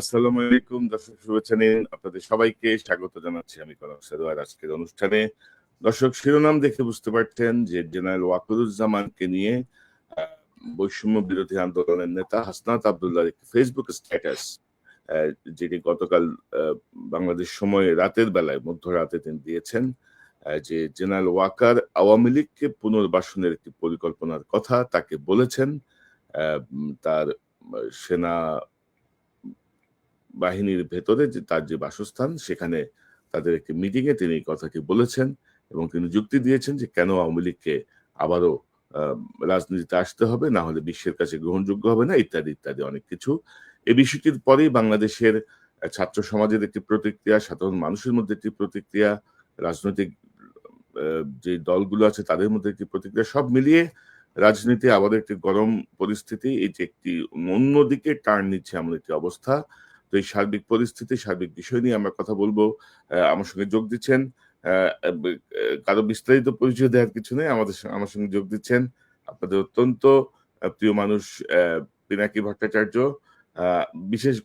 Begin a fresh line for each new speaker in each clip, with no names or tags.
আসসালামু আলাইকুম দর্শক, শুভেচ্ছা নিন। আপনাদের সবাইকে স্বাগত জানাচ্ছি আমি কনক সারোয়ার আজকের অনুষ্ঠানে। দর্শক, শিরোনাম দেখে বুঝতে পারছেন যে জেনারেল ওয়াকারুজ্জামানকে নিয়ে আহ, বৈষম্য বিরোধী আন্দোলনের নেতা হাসনাত আব্দুল্লাহর একটি ফেসবুক স্ট্যাটাস, যেটি গতকাল আহ, বাংলাদেশ সময় রাতের বেলায় মধ্যরাতে তিনি দিয়েছেন। যে জেনারেল ওয়াকার আওয়ামী লীগকে পুনর্বাসনের একটি পরিকল্পনার কথা তাকে বলেছেন। তার সেনা বাহিনীর ভেতরে যে তার যে বাসস্থান, সেখানে তাদের একটি মিটিং এ তিনি এই কথাটি বলেছেন এবং তিনি যুক্তি দিয়েছেন যে কেন আওয়ামী লীগকে আবারও আহ, রাজনীতিতে আসতে হবে, না হলে বিশ্বের কাছে গ্রহণযোগ্য হবে না, ইত্যাদি ইত্যাদি অনেক কিছু। এই বিষয়টির পরেই বাংলাদেশের ছাত্র সমাজের একটি প্রতিক্রিয়া, সাধারণ মানুষের মধ্যে একটি প্রতিক্রিয়া, রাজনৈতিক যে দলগুলো আছে তাদের মধ্যে একটি প্রতিক্রিয়া, সব মিলিয়ে রাজনীতি আবার একটি গরম পরিস্থিতি, এই যে একটি অন্যদিকে টার্ন নিচ্ছে এমন একটি অবস্থা। তো এই সার্বিক পরিস্থিতি, সার্বিক বিষয় নিয়ে আমরা কথা বলবো। আমার সঙ্গে যোগ দিচ্ছেন, কারো বিস্তারিত পরিচয় দেওয়ার কিছু নেই, আমার সঙ্গে যোগ দিচ্ছেন আপনাদের অত্যন্ত প্রিয় মানুষ পিনাকি ভট্টাচার্য। আহ,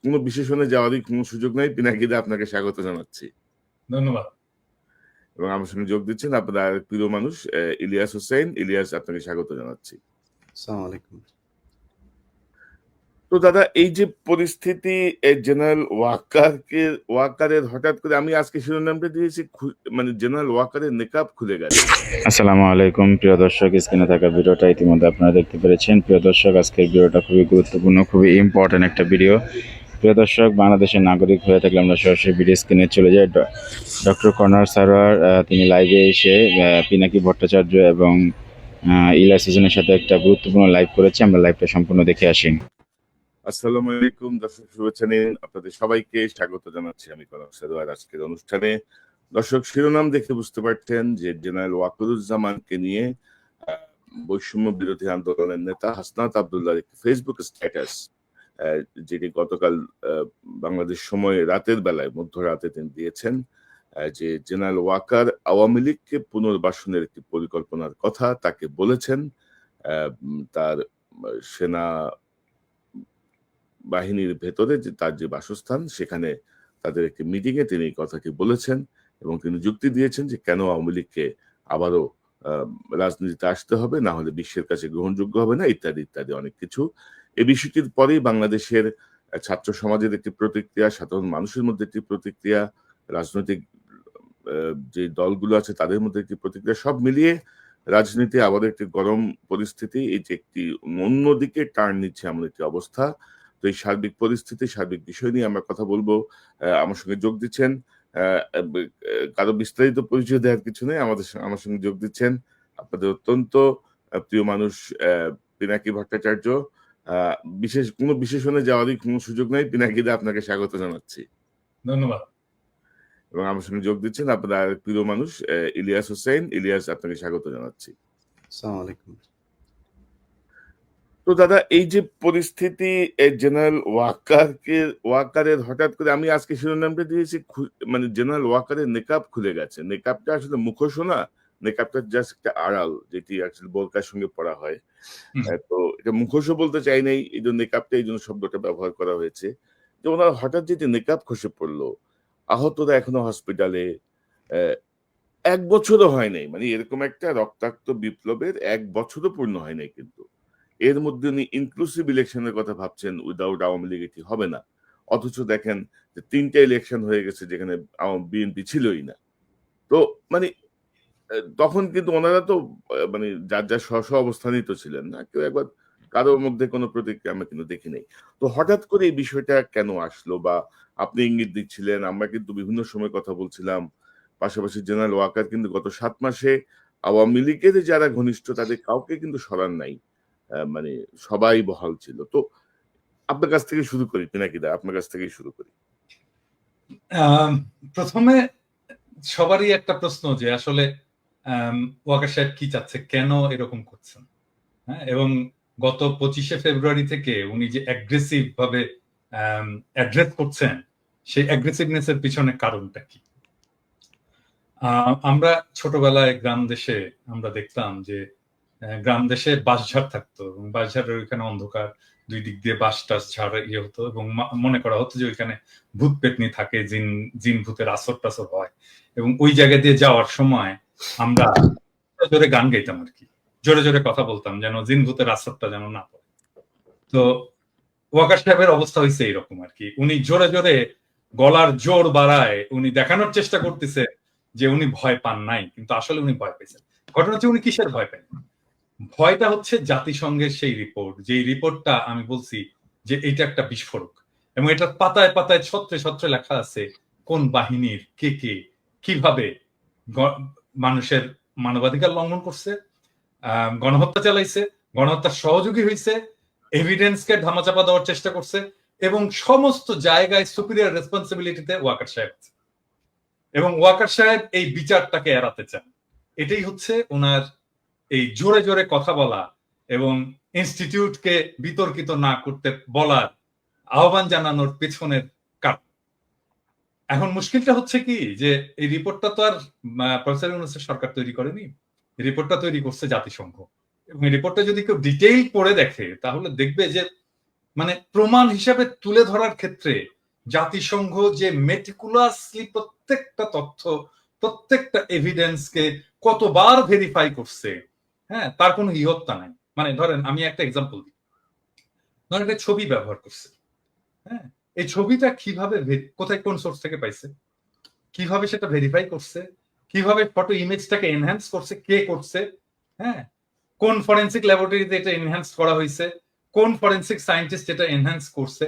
কোনো বিশেষণে যাওয়ারই কোনো সুযোগ নাই, পিনাকিদা আপনাকে স্বাগত জানাচ্ছি।
ধন্যবাদ।
এবং আমার সঙ্গে যোগ দিচ্ছেন আপনার প্রিয় মানুষ ইলিয়াস হোসেন। ইলিয়াস, আপনাকে স্বাগত জানাচ্ছি।
আসসালামু আলাইকুম।
তো দাদা, এই যে পরিস্থিতি, জেনারেল ওয়াকারের হঠাৎ করে, আমি আজকে শিরোনামটা দিয়েছি মানে জেনারেল ওয়াকারের নেকাব খুলে গেছে।
আসসালামু আলাইকুম প্রিয় দর্শক, স্ক্রিনে থাকা ভিডিওটা ইতিমধ্যে আপনারা দেখতে পেরেছেন। প্রিয় দর্শক, আজকের ভিডিওটা খুবই গুরুত্বপূর্ণ, খুবই ইম্পর্টেন্ট একটা ভিডিও। প্রিয় দর্শক, বাংলাদেশের নাগরিক হয়ে থাকলে আমরা সরাসরি ভিডিও স্ক্রিনে চলে যাই। ডক্টর কর্নার সারোয়ার তিনি লাইভে এসে পিনাকি ভট্টাচার্য এবং ইলিয়াস হোসেনের সাথে একটা গুরুত্বপূর্ণ লাইভ করেছে। আমরা লাইভটা সম্পূর্ণ দেখে আসি।
আসসালামু আলাইকুম দর্শক, শুভেচ্ছা নিন। আপনাদের সবাইকে স্বাগত জানাচ্ছি আমি কনক সারোয়ার আজকের অনুষ্ঠানে। দর্শক, শিরোনাম দেখে বুঝতে পারছেন যে জেনারেল ওয়াকারুজ্জামানকে নিয়ে আহ, বৈষম্য বিরোধী আন্দোলনের নেতা হাসনাত আব্দুল্লাহর একটি ফেসবুক স্ট্যাটাস, যেটি গতকাল বাংলাদেশ সময় রাতের বেলায় মধ্যরাতে তিনি দিয়েছেন। যে জেনারেল ওয়াকার আওয়ামী লীগকে পুনর্বাসনের একটি পরিকল্পনার কথা তাকে বলেছেন। তার সেনা বাহিনীর ভেতরে যে তার যে বাসস্থান, সেখানে তাদের একটি মিটিং এ তিনি এই কথাটি বলেছেন এবং তিনি যুক্তি দিয়েছেন যে কেন আওয়ামী লীগকে আবারও আহ, রাজনীতিতে আসতে হবে, না হলে বিশ্বের কাছে গ্রহণযোগ্য হবে না, ইত্যাদি ইত্যাদি অনেক কিছু। এই বিষয়টির পরেই বাংলাদেশের ছাত্র সমাজের একটি প্রতিক্রিয়া, সাধারণ মানুষের মধ্যে একটি প্রতিক্রিয়া, রাজনৈতিক যে দলগুলো আছে তাদের মধ্যে একটি প্রতিক্রিয়া, সব মিলিয়ে রাজনীতি আবার একটি গরম পরিস্থিতি, এই যে একটি অন্যদিকে টার্ন নিচ্ছে এমন একটি অবস্থা। তো এই সার্বিক পরিস্থিতি, সার্বিক বিষয় নিয়ে আমরা কথা বলবো। আমার সঙ্গে যোগ দিচ্ছেন, কারো বিস্তারিত পরিচয় দেওয়ার কিছু নেই, আমার সঙ্গে যোগ দিচ্ছেন আপনাদের অত্যন্ত প্রিয় মানুষ পিনাকি ভট্টাচার্য। আহ, কোনো বিশেষণে যাওয়ারই কোনো সুযোগ নাই, পিনাকিদা আপনাকে স্বাগত জানাচ্ছি।
ধন্যবাদ।
এবং আমার সঙ্গে যোগ দিচ্ছেন আপনার প্রিয় মানুষ ইলিয়াস হোসেন। ইলিয়াস, আপনাকে স্বাগত জানাচ্ছি।
আসসালামু আলাইকুম।
তো দাদা, এই যে পরিস্থিতি, জেনারেল ওয়াকারের হঠাৎ করে, আমি আজকে শিরোনামটা দিয়েছি মানে জেনারেল ওয়াকারের নেকাব খুলে গেছে। নেকাবটা আসলে মুখোশ না, নেকাবটা জাস্ট একটা আড়াল, যেটি আসলে বোরকার সঙ্গে পরা হয়। তো এটা মুখোশও বলতে চাই নাই, এই জন্য নেকাবটা, এই জন্য শব্দটা ব্যবহার করা হয়েছে। যে ওনার হঠাৎ যেটি নেকাব খসে পড়লো, আহতরা এখনো হসপিটালে। এক বছরও হয় নাই, মানে এরকম একটা রক্তাক্ত বিপ্লবের এক বছরও পূর্ণ হয় নাই, কিন্তু এর মধ্যে উনি ইনক্লুসিভ ইলেকশনের কথা ভাবছেন, উইদাউট আওয়ামী লীগ এটি হবে না। অথচ দেখেন যে 3টা ইলেকশন হয়ে গেছে যেখানে বিএনপি ছিলই না। তো মানে তখন কিন্তু ওনারা তো মানে যার যার স্ব স্ব অবস্থানেই তো ছিলেন না, কেউ একবার কারোর মধ্যে কোনো প্রতিক্রিয়া আমরা কিন্তু দেখি নাই। তো হঠাৎ করে এই বিষয়টা কেন আসলো, বা আপনি ইঙ্গিত দিচ্ছিলেন, আমরা কিন্তু বিভিন্ন সময় কথা বলছিলাম। পাশাপাশি জেনারেল ওয়াকার কিন্তু গত 7 মাসে আওয়ামী লীগের যারা ঘনিষ্ঠ তাদের কাউকে কিন্তু সরান নাই, মানে সবাই বহাল ছিল। তো আপনার কাছ থেকে শুরু করি, পিনাকিদা আপনার কাছ থেকেই শুরু করি।
প্রথমে সবারই একটা প্রশ্ন যে আসলে ওয়াকার সাহেব কি চাচ্ছে, কেন এরকম করছেন। হ্যাঁ, এবং গত 25শে ফেব্রুয়ারি থেকে উনি যে অ্যাগ্রেসিভ ভাবে অ্যাড্রেস করছেন, সেই অ্যাগ্রেসিভনেস এর পিছনে কারণটা কি? আমরা ছোটবেলায় গ্রাম দেশে আমরা দেখতাম যে গ্রাম দেশে বাঁশঝাড় থাকতো এবং বাঁশঝাড়ের ওইখানে অন্ধকার, দুই দিক দিয়ে বাস টাস ঝাড় ইয়ে হতো এবং মনে করা হতো যে ওইখানে ভূত পেতনি থাকে, জিন ভূতের আসর টাসর হয়, এবং ওই জায়গা দিয়ে যাওয়ার সময় আমরা জোরে গান গাইতাম আর কি, জোরে জোরে কথা বলতাম যেন জিন ভূতের আসরটা যেন না পড়ে। তো ওয়াকার সাহেবের অবস্থা হয়েছে এইরকম আর কি, উনি জোরে জোরে গলার জোর বাড়ায় উনি দেখানোর চেষ্টা করতেছে যে উনি ভয় পান নাই, কিন্তু আসলে উনি ভয় পেয়েছেন। ঘটনা হচ্ছে উনি কিসের ভয় পেন? ভয়টা হচ্ছে জাতিসংঘের সেই রিপোর্ট, যে রিপোর্টটা আমি বলছি যে এটা একটা বিস্ফোরক, এবং এটা পাতায় পাতায় ছত্রে ছত্রে লেখা আছে কোন বাহিনীর কে কে কিভাবে মানুষের মানবাধিকার লঙ্ঘন করছে, গণহত্যা চালাইছে, গণহত্যার সহযোগী হয়েছে, এভিডেন্সকে ধামাচাপা দেওয়ার চেষ্টা করছে, এবং সমস্ত জায়গায় সুপিরিয়র রেসপন্সিবিলিটিতে ওয়াকার সাহেব আছে, এবং ওয়াকার সাহেব এই বিচারটাকে এড়াতে চান। এটাই হচ্ছে ওনার এই জোরে জোরে কথা বলা এবং ইনস্টিটিউটকে বিতর্কিত না করতে বলার আহ্বান জানানোর পেছনের কারণ। এখন মুশকিলটা হচ্ছে কি যে এই রিপোর্টটা তো আর প্রফেসর ইউনূসের সরকার তৈরি করেনি, রিপোর্টটা তৈরি করছে জাতিসংঘ, এবং এই রিপোর্টটা যদি কেউ ডিটেইল পড়ে দেখে তাহলে দেখবে যে মানে প্রমাণ হিসাবে তুলে ধরার ক্ষেত্রে জাতিসংঘ যে মেটিকুলাসলি প্রত্যেকটা তথ্য, প্রত্যেকটা এভিডেন্সকে কতবার ভেরিফাই করছে, হ্যাঁ, তার কোনো ইহত্যা নাই। মানে ধরেন আমি একটা এক্সাম্পল দিই, ধরেন একটা ছবি ব্যবহার করছে, হ্যাঁ, এই ছবিটা কিভাবে কোথায় কোন সোর্স থেকে পাইছে, কিভাবে সেটা ভেরিফাই করছে, কিভাবে ফটো ইমেজটাকে এনহ্যান্স করছে, কে করছে, হ্যাঁ, কোন ফরেনসিক ল্যাবরেটরিতে এটা এনহ্যান্স করা হয়েছে, কোন ফরেনসিক সায়েন্টিস্ট এটা এনহ্যান্স করছে,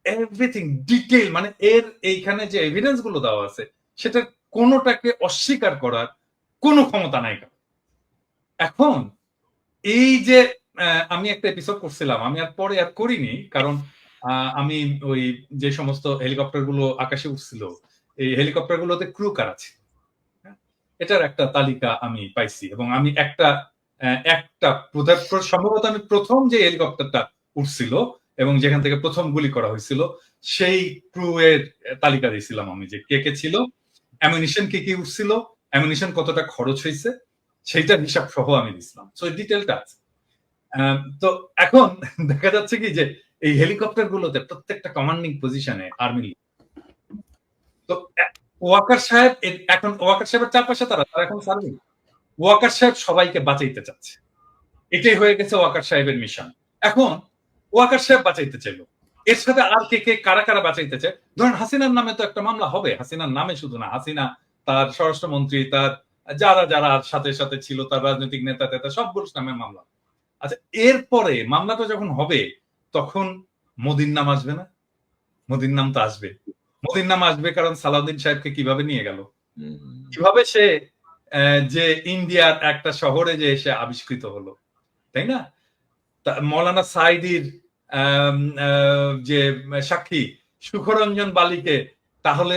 এভরিথিং ডিটেইল। মানে এর এইখানে যে এভিডেন্স গুলো দেওয়া আছে সেটা কোনোটাকে অস্বীকার করার কোনো ক্ষমতা নাই। এখন এই যে আমি একটা এপিসোড করছিলাম, আমি আর পরে আর করিনি, কারণ আমি ওই যে সমস্ত হেলিকপ্টার গুলো আকাশে উঠছিল, এই হেলিকপ্টার গুলোতে ক্রু কার আছে এটার একটা তালিকা আমি পাইছি, এবং আমি একটা সম্ভবত আমি প্রথম যে হেলিকপ্টারটা উঠছিল এবং যেখান থেকে প্রথম গুলি করা হয়েছিল সেই ক্রু এর তালিকা দিয়েছিলাম আমি, যে কে কে ছিল, অ্যামিনিশন কি কি উঠছিল, অ্যামিনিশন কতটা খরচ হয়েছে, সেইটার হিসাব সহ আমি দিছিলাম। সো এই ডিটেলটা আছে। তো এখন দেখা যাচ্ছে কি যে এই হেলিকপ্টার গুলোতে প্রত্যেকটা কমান্ডিং পজিশনে আর্মি। তো ওয়াকার সাহেব এখন ওয়াকার সাহেবের চারপাশে তারা এখন সার্ভিং, ওয়াকার সাহেব সবাইকে বাঁচাইতে চাচ্ছে, এটাই হয়ে গেছে ওয়াকার সাহেবের মিশন। এখন ওয়াকার সাহেব বাঁচাইতে চাইল, এর সাথে আর কে কে কারা কারা বাঁচাইতে চায়, ধরেন হাসিনার নামে তো একটা মামলা হবে, হাসিনার নামে শুধু না, হাসিনা, তার স্বরাষ্ট্রমন্ত্রী, তার যারা যারা সাথে সাথে ছিল, তার রাজনৈতিক নেতা টেতা সবগুলোর নামে মামলা। আচ্ছা, এরপরে মামলাটা যখন হবে তখন মোদির নাম আসবে না? মোদির নাম তো আসবে, মোদির নাম আসবে, কারণ সালাউদ্দিন সাহেবকে কিভাবে নিয়ে গেল, কিভাবে সে যে ইন্ডিয়ার একটা শহরে যে এসে আবিষ্কৃত হলো, তাই না? মৌলানা সাইদির যে সাক্ষী সুখরঞ্জন বালিকে তাহলে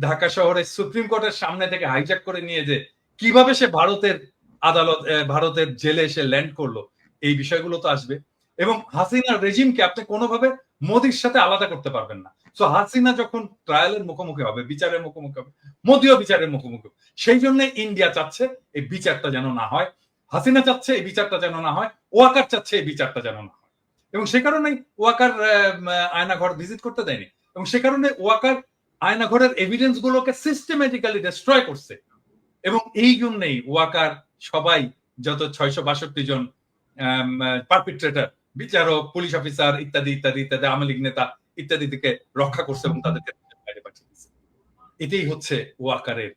ঢাকা শহরে সুপ্রিম কোর্টের সামনে থেকে হাইজ্যাক করে নিয়ে যে কিভাবে সে ভারতের আদালত, ভারতের জেলে এসে ল্যান্ড করলো, এই বিষয়গুলো তো আসবে। এবং হাসিনার রেজিমকে আপনি কোনোভাবে মোদির সাথে আলাদা করতে পারবেন না। তো হাসিনা যখন ট্রায়ালের মুখোমুখি হবে, বিচারের মুখোমুখি হবে, মোদিও বিচারের মুখোমুখি হবে। সেই জন্য ইন্ডিয়া চাচ্ছে এই বিচারটা যেন না হয়, হাসিনা চাচ্ছে এই বিচারটা যেন না হয়, ওয়াকার চাচ্ছে এই বিচারটা যেন না হয়, এবং সে কারণেই ওয়াকার আয়নাঘর ভিজিট করতে দেয়নি, এবং সে কারণে ওয়াকার আয়নাঘরের এভিডেন্স গুলোকে সিস্টেমেটিক্যালি ডিস্ট্রয় করছে। এবং এই জন্যই ওয়াকার সবাই যত 662 জন পারপিট্রেটর, বিচারক, পুলিশ অফিসার ইত্যাদি ইত্যাদি ইত্যাদি, আওয়ামী লীগ নেতা ইত্যাদি থেকে রক্ষা করছে এবং তাদেরকে বাইরে পাঠিয়ে দিচ্ছে। এটাই হচ্ছে ওয়াকারের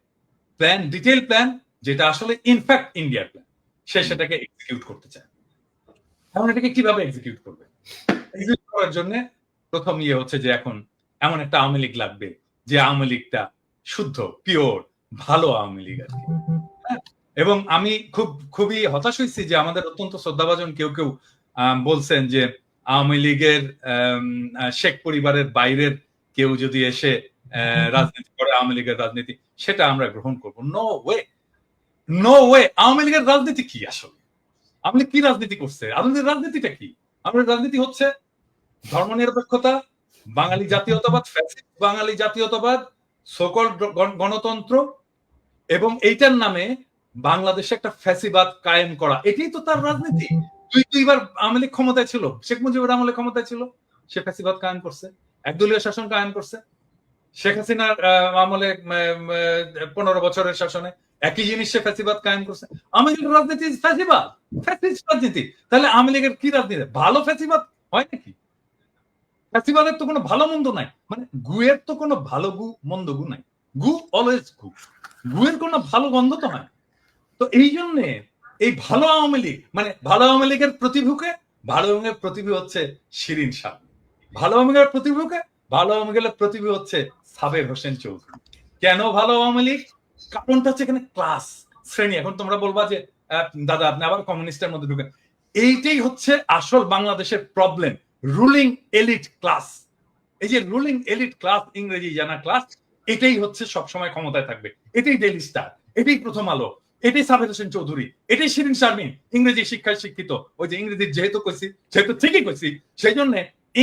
প্ল্যান, ডিটেইল প্ল্যান, যেটা আসলে ইনফ্যাক্ট ইন্ডিয়ার প্ল্যান। সে সেটাকে এক্সিকিউট করতে চায়। এখন এটাকে কিভাবে এক্সিকিউট করবে? এক্সিকিউট করার জন্য প্রথম ইয়ে হচ্ছে যে এখন এমন একটা আওয়ামী লীগ লাগবে যে আওয়ামী লীগটা শুদ্ধ, পিওর, ভালো আওয়ামী লীগ আর কি। এবং আমি খুবই হতাশ হয়েছি যে আমাদের অত্যন্ত শ্রদ্ধাভাজন কেউ কেউ বলছেন যে আওয়ামী লীগের শেখ পরিবারের বাইরের কেউ যদি এসে রাজনীতি করে, আওয়ামী লীগের রাজনীতি, সেটা আমরা গ্রহণ করবো। No way, no way. আওয়ামী লীগের রাজনীতি কি আসলে? আওয়ামী লীগ কি রাজনীতি করছে? আওয়ামী লীগের রাজনীতিটা কি? আওয়ামী লীগের রাজনীতি হচ্ছে ধর্মনিরপেক্ষতা, বাঙালি জাতীয়তাবাদ, ফ্যাসিস্ট বাঙালি জাতীয়তাবাদ, সকল গণতন্ত্র, এবং এইটার নামে বাংলাদেশে একটা ফ্যাসিবাদ কায়েম করা, এটাই তো তার রাজনীতি। দুইবার আওয়ামী লীগ ক্ষমতায় ছিল, শেখ মুজিবুর আমলে ক্ষমতায় ছিল, সে ফ্যাসিবাদ কায়েম করছে, একদলীয় শাসন কায়েম করছে। শেখ হাসিনার আমলে 15 বছরের শাসনে একই জিনিস সে ফ্যাসিবাদ কায়েম করছে। আওয়ামী লীগের রাজনীতি ফ্যাসিবাদ, ফ্যাসিস্ট রাজনীতি। তাহলে আওয়ামী লীগের কি রাজনীতি? ভালো ফ্যাসিবাদ হয় নাকি? ফ্যাসিবাদের তো কোনো ভালো মন্দ নাই, মানে গুয়ের তো কোনো ভালো গু মন্দ গু নাই, গু অলওয়েজ গু, গুয়ের কোনো ভালো গন্ধ তো হয়। তো এই জন্যে এই ভালো আওয়ামী লীগ, মানে ভালো আওয়ামী লীগের প্রতিভূকে, ভালো আওয়ামী লীগের প্রতিভূ হচ্ছে শিরিন শাহ, ভালো আওয়ামী লীগের প্রতিভূকে, ভালো আওয়ামী লীগের প্রতিভূ হচ্ছে সাবের হোসেন চৌধুরী। কেন ভালো আওয়ামী লীগ? কারণটা হচ্ছে এখানে ক্লাস, শ্রেণী। এখন তোমরা বলবা যে দাদা আপনি আবার কমিউনিস্টের মধ্যে ঢুকেন। এইটাই হচ্ছে আসল বাংলাদেশের প্রবলেম, রুলিং এলিট ক্লাস। এই যে রুলিং এলিট ক্লাস, ইংরেজি জানা ক্লাস, এটাই হচ্ছে সবসময় ক্ষমতায় থাকবে। এটাই ডেইলি স্টার, এটাই প্রথম আলো, এটাই সাবের হোসেন চৌধুরী, এটাই শিরিন শারমিন। ইংরেজি শিক্ষায় শিক্ষিত, ওই যে ইংরেজি যেহেতু কইছি, যেহেতু ঠিকই কইছি, সেই জন্য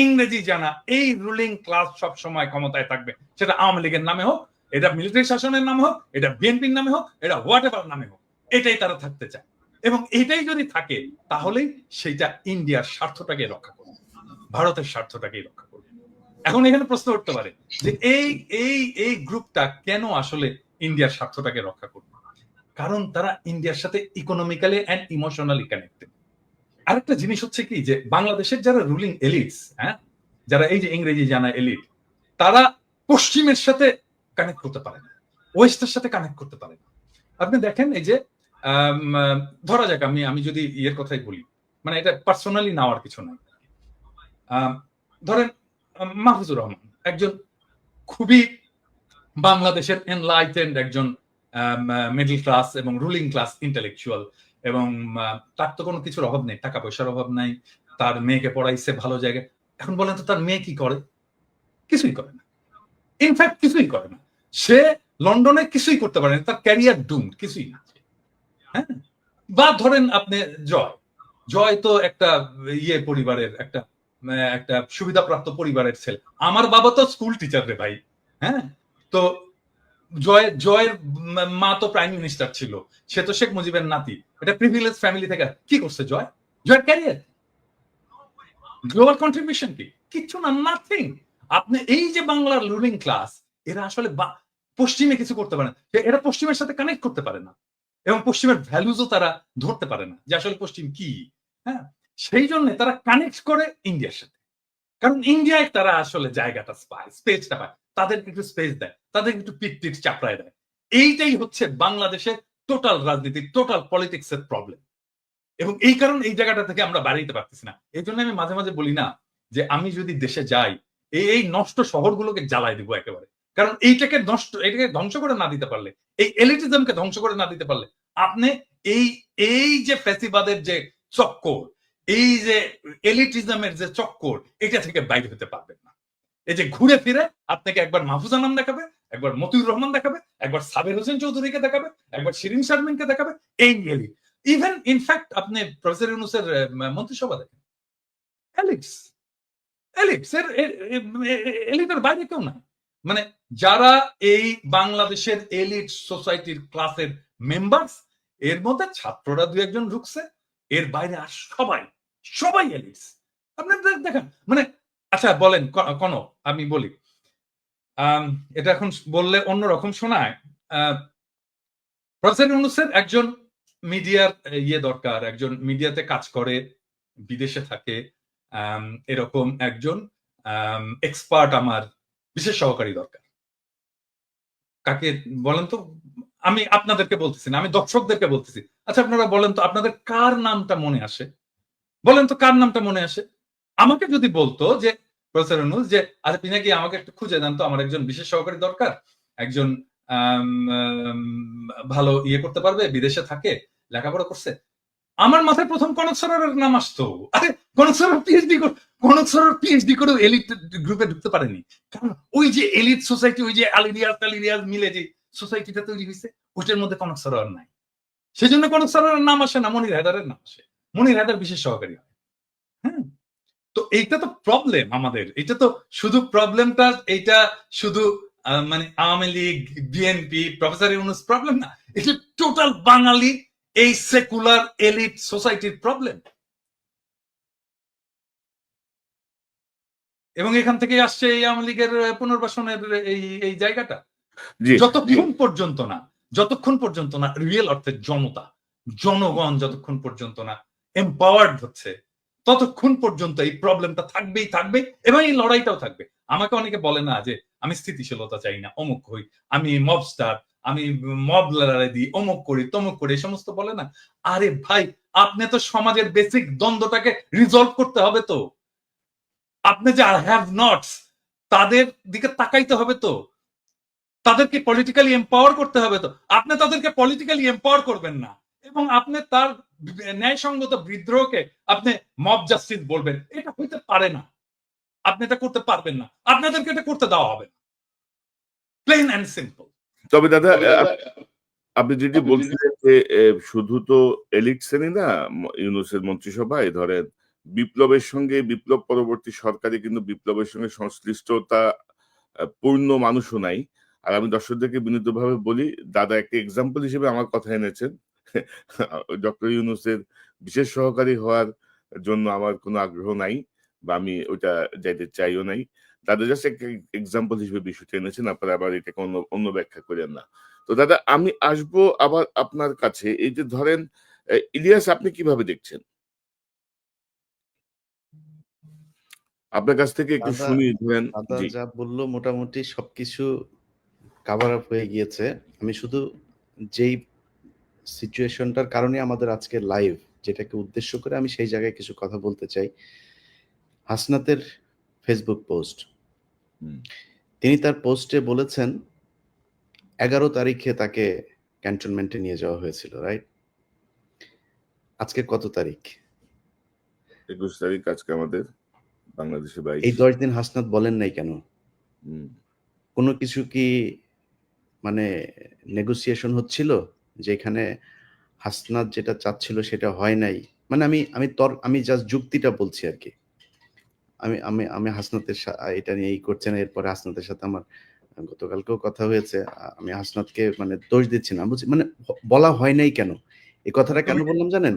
ইংরেজি জানা এই রুলিং ক্লাস সব সময় ক্ষমতায় থাকবে। সেটা আওয়ামী লীগের নামে হোক, এটা মিলিটারি শাসনের নামে হোক, এটা বিএনপির নামে হোক, এটা হোয়াট এভার নামে হোক, এটাই তারা থাকতে চায়। এবং এটাই যদি থাকে তাহলেই সেটা ইন্ডিয়ার স্বার্থটাকে রক্ষা করবে, ভারতের স্বার্থটাকে রক্ষা করবে। এখন এখানে প্রশ্ন উঠতে পারে যে এই গ্রুপটা কেন আসলে ইন্ডিয়ার স্বার্থটাকে রক্ষা করবে? কারণ তারা ইন্ডিয়ার সাথে ইকোনমিক্যালি এন্ড ইমোশনালি কানেক্টেড। আরেকটা জিনিস হচ্ছে কি, যে বাংলাদেশের যারা রুলিং এলিটস, হ্যাঁ, যারা এই যে ইংরেজি জানা এলিট, তারা পশ্চিমের সাথে কানেক্ট করতে পারে না, ওয়েস্টের সাথে কানেক্ট করতে পারে না। আপনি দেখেন এই যে ধরা যাক আমি যদি ইয়ের কথাই বলি, মানে এটা পার্সোনালি নেওয়ার কিছু নাই, ধরেন মাহফুজুর রহমান একজন খুবই বাংলাদেশের এনলাইটেন্ড একজন মিডল ক্লাস এবং রুলিং ক্লাস ইন্টেলেকচুয়াল, এবং তার তো কোনো কিছুর অভাব নেই, টাকা পয়সার অভাব নাই, তার মেয়েকে পড়াইছে ভালো জায়গায়। এখন বলেন তো তার মেয়ে কি করে? কিছুই করে না, ইনফ্যাক্ট কিছুই করে না। সে লন্ডনে কিছুই করতে পারে না, তার ক্যারিয়ার ডুম, কিছুই না। হ্যাঁ, বা ধরেন আপনি জয় তো একটা ইয়ে পরিবারের, একটা সুবিধাপ্রাপ্ত পরিবারের ছেলে। আমার বাবা তো স্কুল টিচার রে ভাই। হ্যাঁ, তো জয়ের মা তো প্রাইম মিনিস্টার ছিল, সে তো শেখ মুজিবের নাতি, এটা প্রিভিলেজ ফ্যামিলি থেকে। কি করছে জয়ের ক্যারিয়ার, গ্লোবাল কন্ট্রিবিউশন কি? কিচ্ছু না, নাথিং। আপনি এই যে বাংলার রুলিং ক্লাস, এরা আসলে পশ্চিমে কিছু করতে পারে না, এরা পশ্চিমের সাথে কানেক্ট করতে পারে না, এবং পশ্চিমের ভ্যালুজও তারা ধরতে পারে না যে আসলে পশ্চিম কি। হ্যাঁ, সেই জন্য তারা কানেক্ট করে ইন্ডিয়ার সাথে, কারণ ইন্ডিয়ায় তারা আসলে জায়গাটা পায়, স্পেসটা পায়, তাদেরকে একটু স্পেস দেয়, তাদেরকে একটু পিট চাপড়ায় দেয়। এইটাই হচ্ছে বাংলাদেশের টোটাল রাজনীতি, টোটাল পলিটিক্স এর প্রবলেম। এবং এই কারণে এই জায়গাটা থেকে আমরা বাড়াইতে পারতেছি না। এই জন্য আমি মাঝে মাঝে বলি না যে আমি যদি দেশে যাই, এই নষ্ট শহরগুলোকে জ্বালাই দিব একেবারে। কারণ এটাকে ধ্বংস করে না দিতে পারলে, এই এলিটিজমকে ধ্বংস করে না দিতে পারলে, আপনি এই যে ফ্যাসিবাদের যে চক্কর, এই যে এলিটিজমের যে চক্কর, এটা থেকে বাইরে হতে পারবেন না। এই যে ঘুরে ফিরে আপনাকে একবার মাহফুজা নাম দেখাবে, একবার মতিউর রহমান দেখাবে, একবার সাবের হোসেন চৌধুরীকে দেখাবে, একবার শিরিন শারমিনকে দেখাবে, এই এলিট। ইভেন ইনফ্যাক্ট আপনি প্রফেসর ইউনূসের মন্ত্রিসভা দেখেন, এলিটের বাইরে কেউ না। মানে যারা এই বাংলাদেশের এলিট সোসাইটির ক্লাসের মেম্বার্স, এর মধ্যে ছাত্ররা দু একজন ঢুকছে, এর বাইরে আর সবাই এলিটস। আপনি দেখেন, মানে আচ্ছা বলেন কোন, আমি বলি এটা এখন বললে অন্যরকম শোনায়। প্রফেসর ইউনূসের একজন মিডিয়ার ইয়ে দরকার, একজন মিডিয়াতে কাজ করে, বিদেশে থাকে, এরকম একজন এক্সপার্ট আমার বিশেষ সহকারী দরকার। কাকে বলেন তো? আমি আপনাদেরকে বলতেছি না, আমি দর্শকদেরকে বলতেছি। আচ্ছা আপনারা বলেন তো, আপনাদের কার নামটা মনে আসে? বলেন তো কার নামটা মনে আসে? আমাকে যদি বলতো যে প্রফেসর ইউনূস, যে আচ্ছা পিনাকি আমাকে একটু খুঁজে দেন তো, আমার একজন বিশেষ সহকারী দরকার, একজন ভালো ইয়ে করতে পারবে, বিদেশে থাকে, লেখাপড়া করছে, আমার মাথায় প্রথম কনক সরোয়ারের নাম আসতো। আরে কনক সরোয়ার পিএইচডি করেও এলিট গ্রুপে ঢুকতে পারেনি, কারণ ওই যে এলিট সোসাইটি, ওই যে আলিরিয়াজ মিলে যে সোসাইটিটা তৈরি হয়েছে, ওইটার মধ্যে কনক সরোয়ার নাই। সেই জন্য কনক সরোয়ারের নাম আসে না, মনির হায়দারের নাম আসে। মনির হায়দার বিশেষ সহকারী হয়। হ্যাঁ, তো এইটা তো প্রবলেম আমাদের। এটা তো শুধু প্রবলেমটা, এইটা শুধু মানে Awami League, BNP, professor Yunus problem না, এটা টোটাল বাঙালি এই সেকুলার এলিট সোসাইটির প্রবলেম। এবং এখান থেকে আসছে এই আওয়ামী লীগের পুনর্বাসনের এই জায়গাটা।
জি
যতক্ষণ পর্যন্ত না রিয়েল অর্থে জনগণ যতক্ষণ পর্যন্ত না এম্পাওয়ার্ড হচ্ছে, ততক্ষণ পর্যন্ত এই প্রবলেমটা থাকবে এবং এই লড়াইটাও থাকবে। আমাকে অনেকে বলে না যে আমি স্থিতিশীলতা চাই না, অমুক হই, আমি মবস্টার, আমি মব লড়াই দিই, অমুক করি তমুক করি, এই সমস্ত বলে না। আরে ভাই, আপনি তো সমাজের বেসিক দ্বন্দ্বটাকে রিজলভ করতে হবে। তো আপনি যে হ্যাভ নটস, তাদের দিকে তাকাইতে হবে, তো তাদেরকে পলিটিক্যালি এম্পাওয়ার করতে হবে। তো আপনি তাদেরকে পলিটিক্যালি এম্পাওয়ার করবেন না এবং আপনি তার ন্যায়সঙ্গত বিদ্রোহকে আপনি মব জাস্টিস বলবেন, এটা হইতে পারে না। আপনি এটা করতে পারবেন না, আপনাদেরকে এটা করতে দেওয়া হবে না। Plain and simple.
তবে দাদা আপনি যেটি বলছিলেন যে শুধু তো এলিট শ্রেণী না, ইউনূসের মন্ত্রিসভায় ধরেন বিপ্লবের সঙ্গে, বিপ্লব পরবর্তী সরকারে কিন্তু বিপ্লবের সঙ্গে সংশ্লিষ্টতা পূর্ণ মানুষও নাই। আর আমি দর্শকদেরকে বিনীতভাবে বলি, দাদা একটা এক্সাম্পল হিসেবে আমার কথা এনেছেন। ডক্টর ইউনূসের বিশেষ সহকারী হওয়ার জন্য আমার কোনো আগ্রহ নাই, বা আমি ওইটা যাইতে চাইও নাই। দাদা জাস্ট একটা এক্সাম্পল হিসেবে বিষয়টা এনেছেন, আপনারা আবার এটাকে অন্য ব্যাখ্যা করেন না। তো দাদা আমি আসবো আবার আপনার কাছে। এই যে ধরেন ইলিয়াস, আপনি কিভাবে দেখছেন? আপনার কাছ থেকে একটু
দাদা
শুনি। ধরেন
দাদা
জি
যা বললো মোটামুটি সবকিছু কাভার আপ হয়ে গিয়েছে। আমি শুধু যেই সিচুয়েশনটার কারণে আমাদের আজকে লাইভ, যেটাকে উদ্দেশ্য করে আমি সেই জায়গায় কিছু কথা বলতে চাই। হাসনাতের ফেসবুক পোস্ট,
হুম,
তিনি তার পোস্টে বলেছেন 11 তারিখে তাকে ক্যান্টনমেন্টে নিয়ে যাওয়া হয়েছিল, রাইট? আজকে কত তারিখ?
21 তারিখ আজকে আমাদের, বাংলাদেশে 22।
এই 10 দিন হাসনাত বলেন নাই কেন?
হুম,
কোনো কিছু কি মানে নেগোসিয়েশন হচ্ছিল, যেখানে হাসনাত যেটা চাচ্ছিল সেটা হয় নাই? মানে আমি জাস্ট যুক্তিটা বলছি আর কি। আমি আমি আমি হাসনাতের এটা নিয়ে করছেন। এরপরে হাসনাতের সাথে আমার গতকালকেও কথা হয়েছে। আমি হাসনাতকে মানে দোষ দিচ্ছি না, বুঝছি মানে বলা হয় নাই কেন? এই কথাটা কেন বললাম জানেন?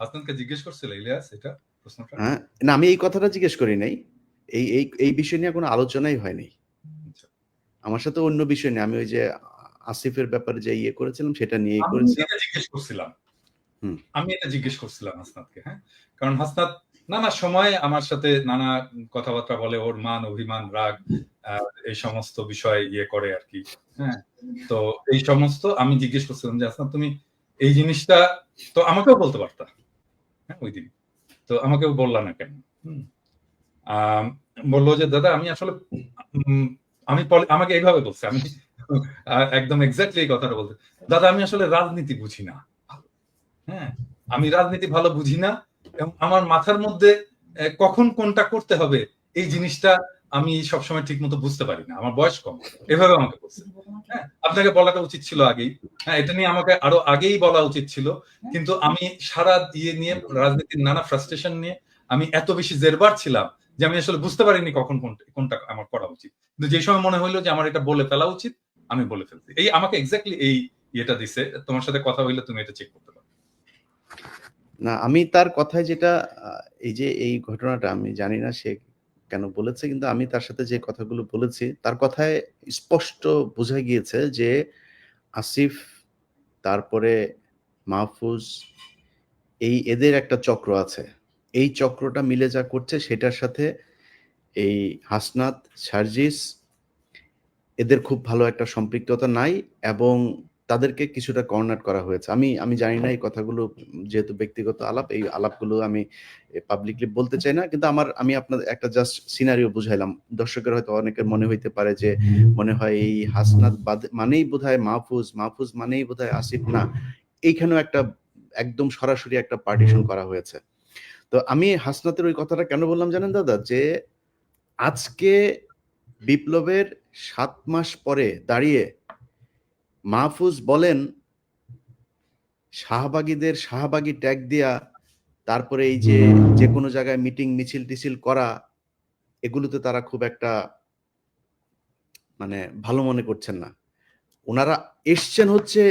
হাসনাতকে জিজ্ঞেস করছিল ইলিয়াস এটা প্রশ্নটা?
হ্যাঁ, না আমি এই কথাটা জিজ্ঞেস করি নাই। এই বিষয় নিয়ে কোনো আলোচনাই হয়নি
আচ্ছা।
আমার সাথে। অন্য বিষয় নিয়ে আমি ওই যে আসিফের ব্যাপারে যে ইয়ে করেছিলাম সেটা নিয়েই
আমি
করেছিলাম।
এটা জিজ্ঞেস করছিলাম
হুম।
হাসনাতকে। হ্যাঁ, কারণ হাসনাত নানা সময় আমার সাথে নানা কথাবার্তা বলে, ওর মান অভিমান রাগ এই সমস্ত বিষয় ইয়ে করে আর কি। হ্যাঁ, তো এই সমস্ত আমি জিজ্ঞেস করছিলাম যে হাসনাত তুমি এই জিনিসটা তো আমাকেও বলতে পারতা, হ্যাঁ ওই দিন, তো আমাকেও বললা না কেন? বললো যে দাদা আমি আসলে আমাকে এইভাবে বলছে, আমি একদম এক্স্যাক্টলি এই কথাটা বলতে, দাদা আমি আসলে রাজনীতি বুঝি না। হ্যাঁ, আমি রাজনীতি ভালো বুঝি না এবং আমার মাথার মধ্যে কখন কোনটা করতে হবে এই জিনিসটা আমি সবসময় ঠিক মতো বুঝতে পারি না, আমার বয়স কম। এভাবে আমাকে বলছে। হ্যাঁ, আপনাকে বলাটা উচিত ছিল আগেই। হ্যাঁ, এটা নিয়ে আমাকে আরো আগেই বলা উচিত ছিল, কিন্তু আমি সারা দিয়ে নিয়ে রাজনীতির নানা ফ্রাস্ট্রেশন নিয়ে আমি এত বেশি জেরবার ছিলাম যে আমি আসলে বুঝতে পারিনি কখন কোনটা আমার করা উচিত। কিন্তু যে সময় মনে হইলো যে আমার এটা বলে ফেলা উচিত, আমি বলে ফেলছি। এই আমাকে এক্স্যাক্টলি এই ইয়েটা দিছে, তোমার সাথে কথা হইলে তুমি এটা চেক করতে পারো।
না আমি তার কথায় যেটা এই যে এই ঘটনাটা আমি জানি না সে কেন বলেছে, কিন্তু আমি তার সাথে যে কথাগুলো বলেছি তার কথায় স্পষ্ট বোঝা গিয়েছে যে আসিফ, তারপরে মাহফুজ, এদের একটা চক্র আছে। এই চক্রটা মিলে যা করছে সেটার সাথে এই হাসনাত, সার্জিস এদের খুব ভালো একটা সম্পৃক্ততা নাই এবং তাদেরকে কিছুটা কর্নার করা হয়েছে। আমি জানি না এই কথাগুলো, যেহেতু ব্যক্তিগত আলাপ, এই আলাপগুলো আমি পাবলিকলি বলতে চাই না, কিন্তু আমি আপনাদের একটা জাস্ট সিনারিও বুঝাইলাম। দর্শকের হয়তো অনেকের মনে হইতে পারে যে মনে হয় এই হাসনাত মানেই বোধহয় মাহফুজ, মাহফুজ মানেই বোধহয় আসিফ। না, এইখানেও একটা একদম সরাসরি একটা পার্টিশন করা হয়েছে। তো আমি হাসনাতের ওই কথাটা কেন বললাম জানেন দাদা, যে আজকে বিপ্লবের 7 মাস পরে দাঁড়িয়ে মাহফুজ বলেন শাহবাগীদের শাহবাগী ট্যাগ দিয়া, তারপরে এই যে কোনো জায়গায় মিটিং মিছিল টিছিল করা, এগুলোতে তারা খুব একটা মানে ভালো মনে করছেন না। ওনারা এসছেন হচ্ছে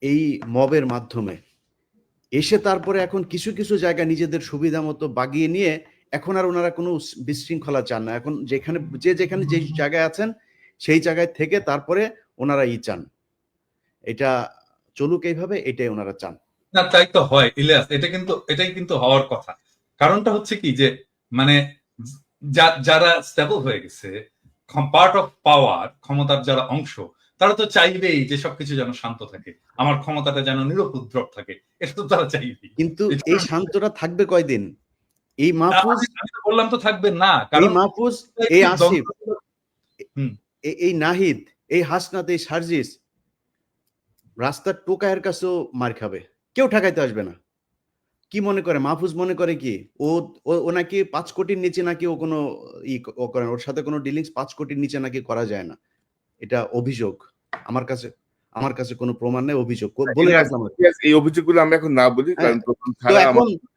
এই মবের মাধ্যমে, এসে তারপরে এখন কিছু কিছু জায়গা নিজেদের সুবিধা মতো বাগিয়ে নিয়ে এখন আর ওনারা কোনো বিশৃঙ্খলা চান না। এখন যেখানে যে জায়গায় আছেন সেই জায়গায় থেকে তারপরে ওনারা চান এটা চলুক এইভাবে, এটাই ওনারা চান।
না তাই তো হয় ইলিয়াস, এটাই কিন্তু হওয়ার কথা। কারণটা হচ্ছে কি যে মানে যারা স্টেবল হয়ে গেছে, পার্ট অফ পাওয়ার, ক্ষমতার যারা অংশ, তারা তো চাইবেই যে সবকিছু যেন শান্ত থাকে, আমার ক্ষমতাটা যেন নিরুপদ্রব থাকে, এটা তো তারা চাইবেই।
কিন্তু এই শান্তটা থাকবে কয়দিন? এই মাহফুজ,
আমি তো বললাম তো থাকবে না,
এই
কারণ
মাহফুজ, এই আসিফ, এই নাহিদ, এই হাসনাত, এই সার্জিস রাস্তার টোকায়ের কাছেও মার খাবে, কেউ ঠেকাইতে আসবে না। কি মনে করে মাহফুজ? মনে করে কি ও নাকি 5 কোটির নিচে নাকি ও কোনো ও করেন, ওর সাথে কোনো ডিলিংস 5 কোটির নিচে নাকি করা যায় না। এটা অভিযোগ, আমার কাছে কোনো প্রমাণ নেই, অভিযোগ বলে রাখলাম।
এই অভিযোগগুলো আমি এখন না বলি, কারণ প্রথম
তো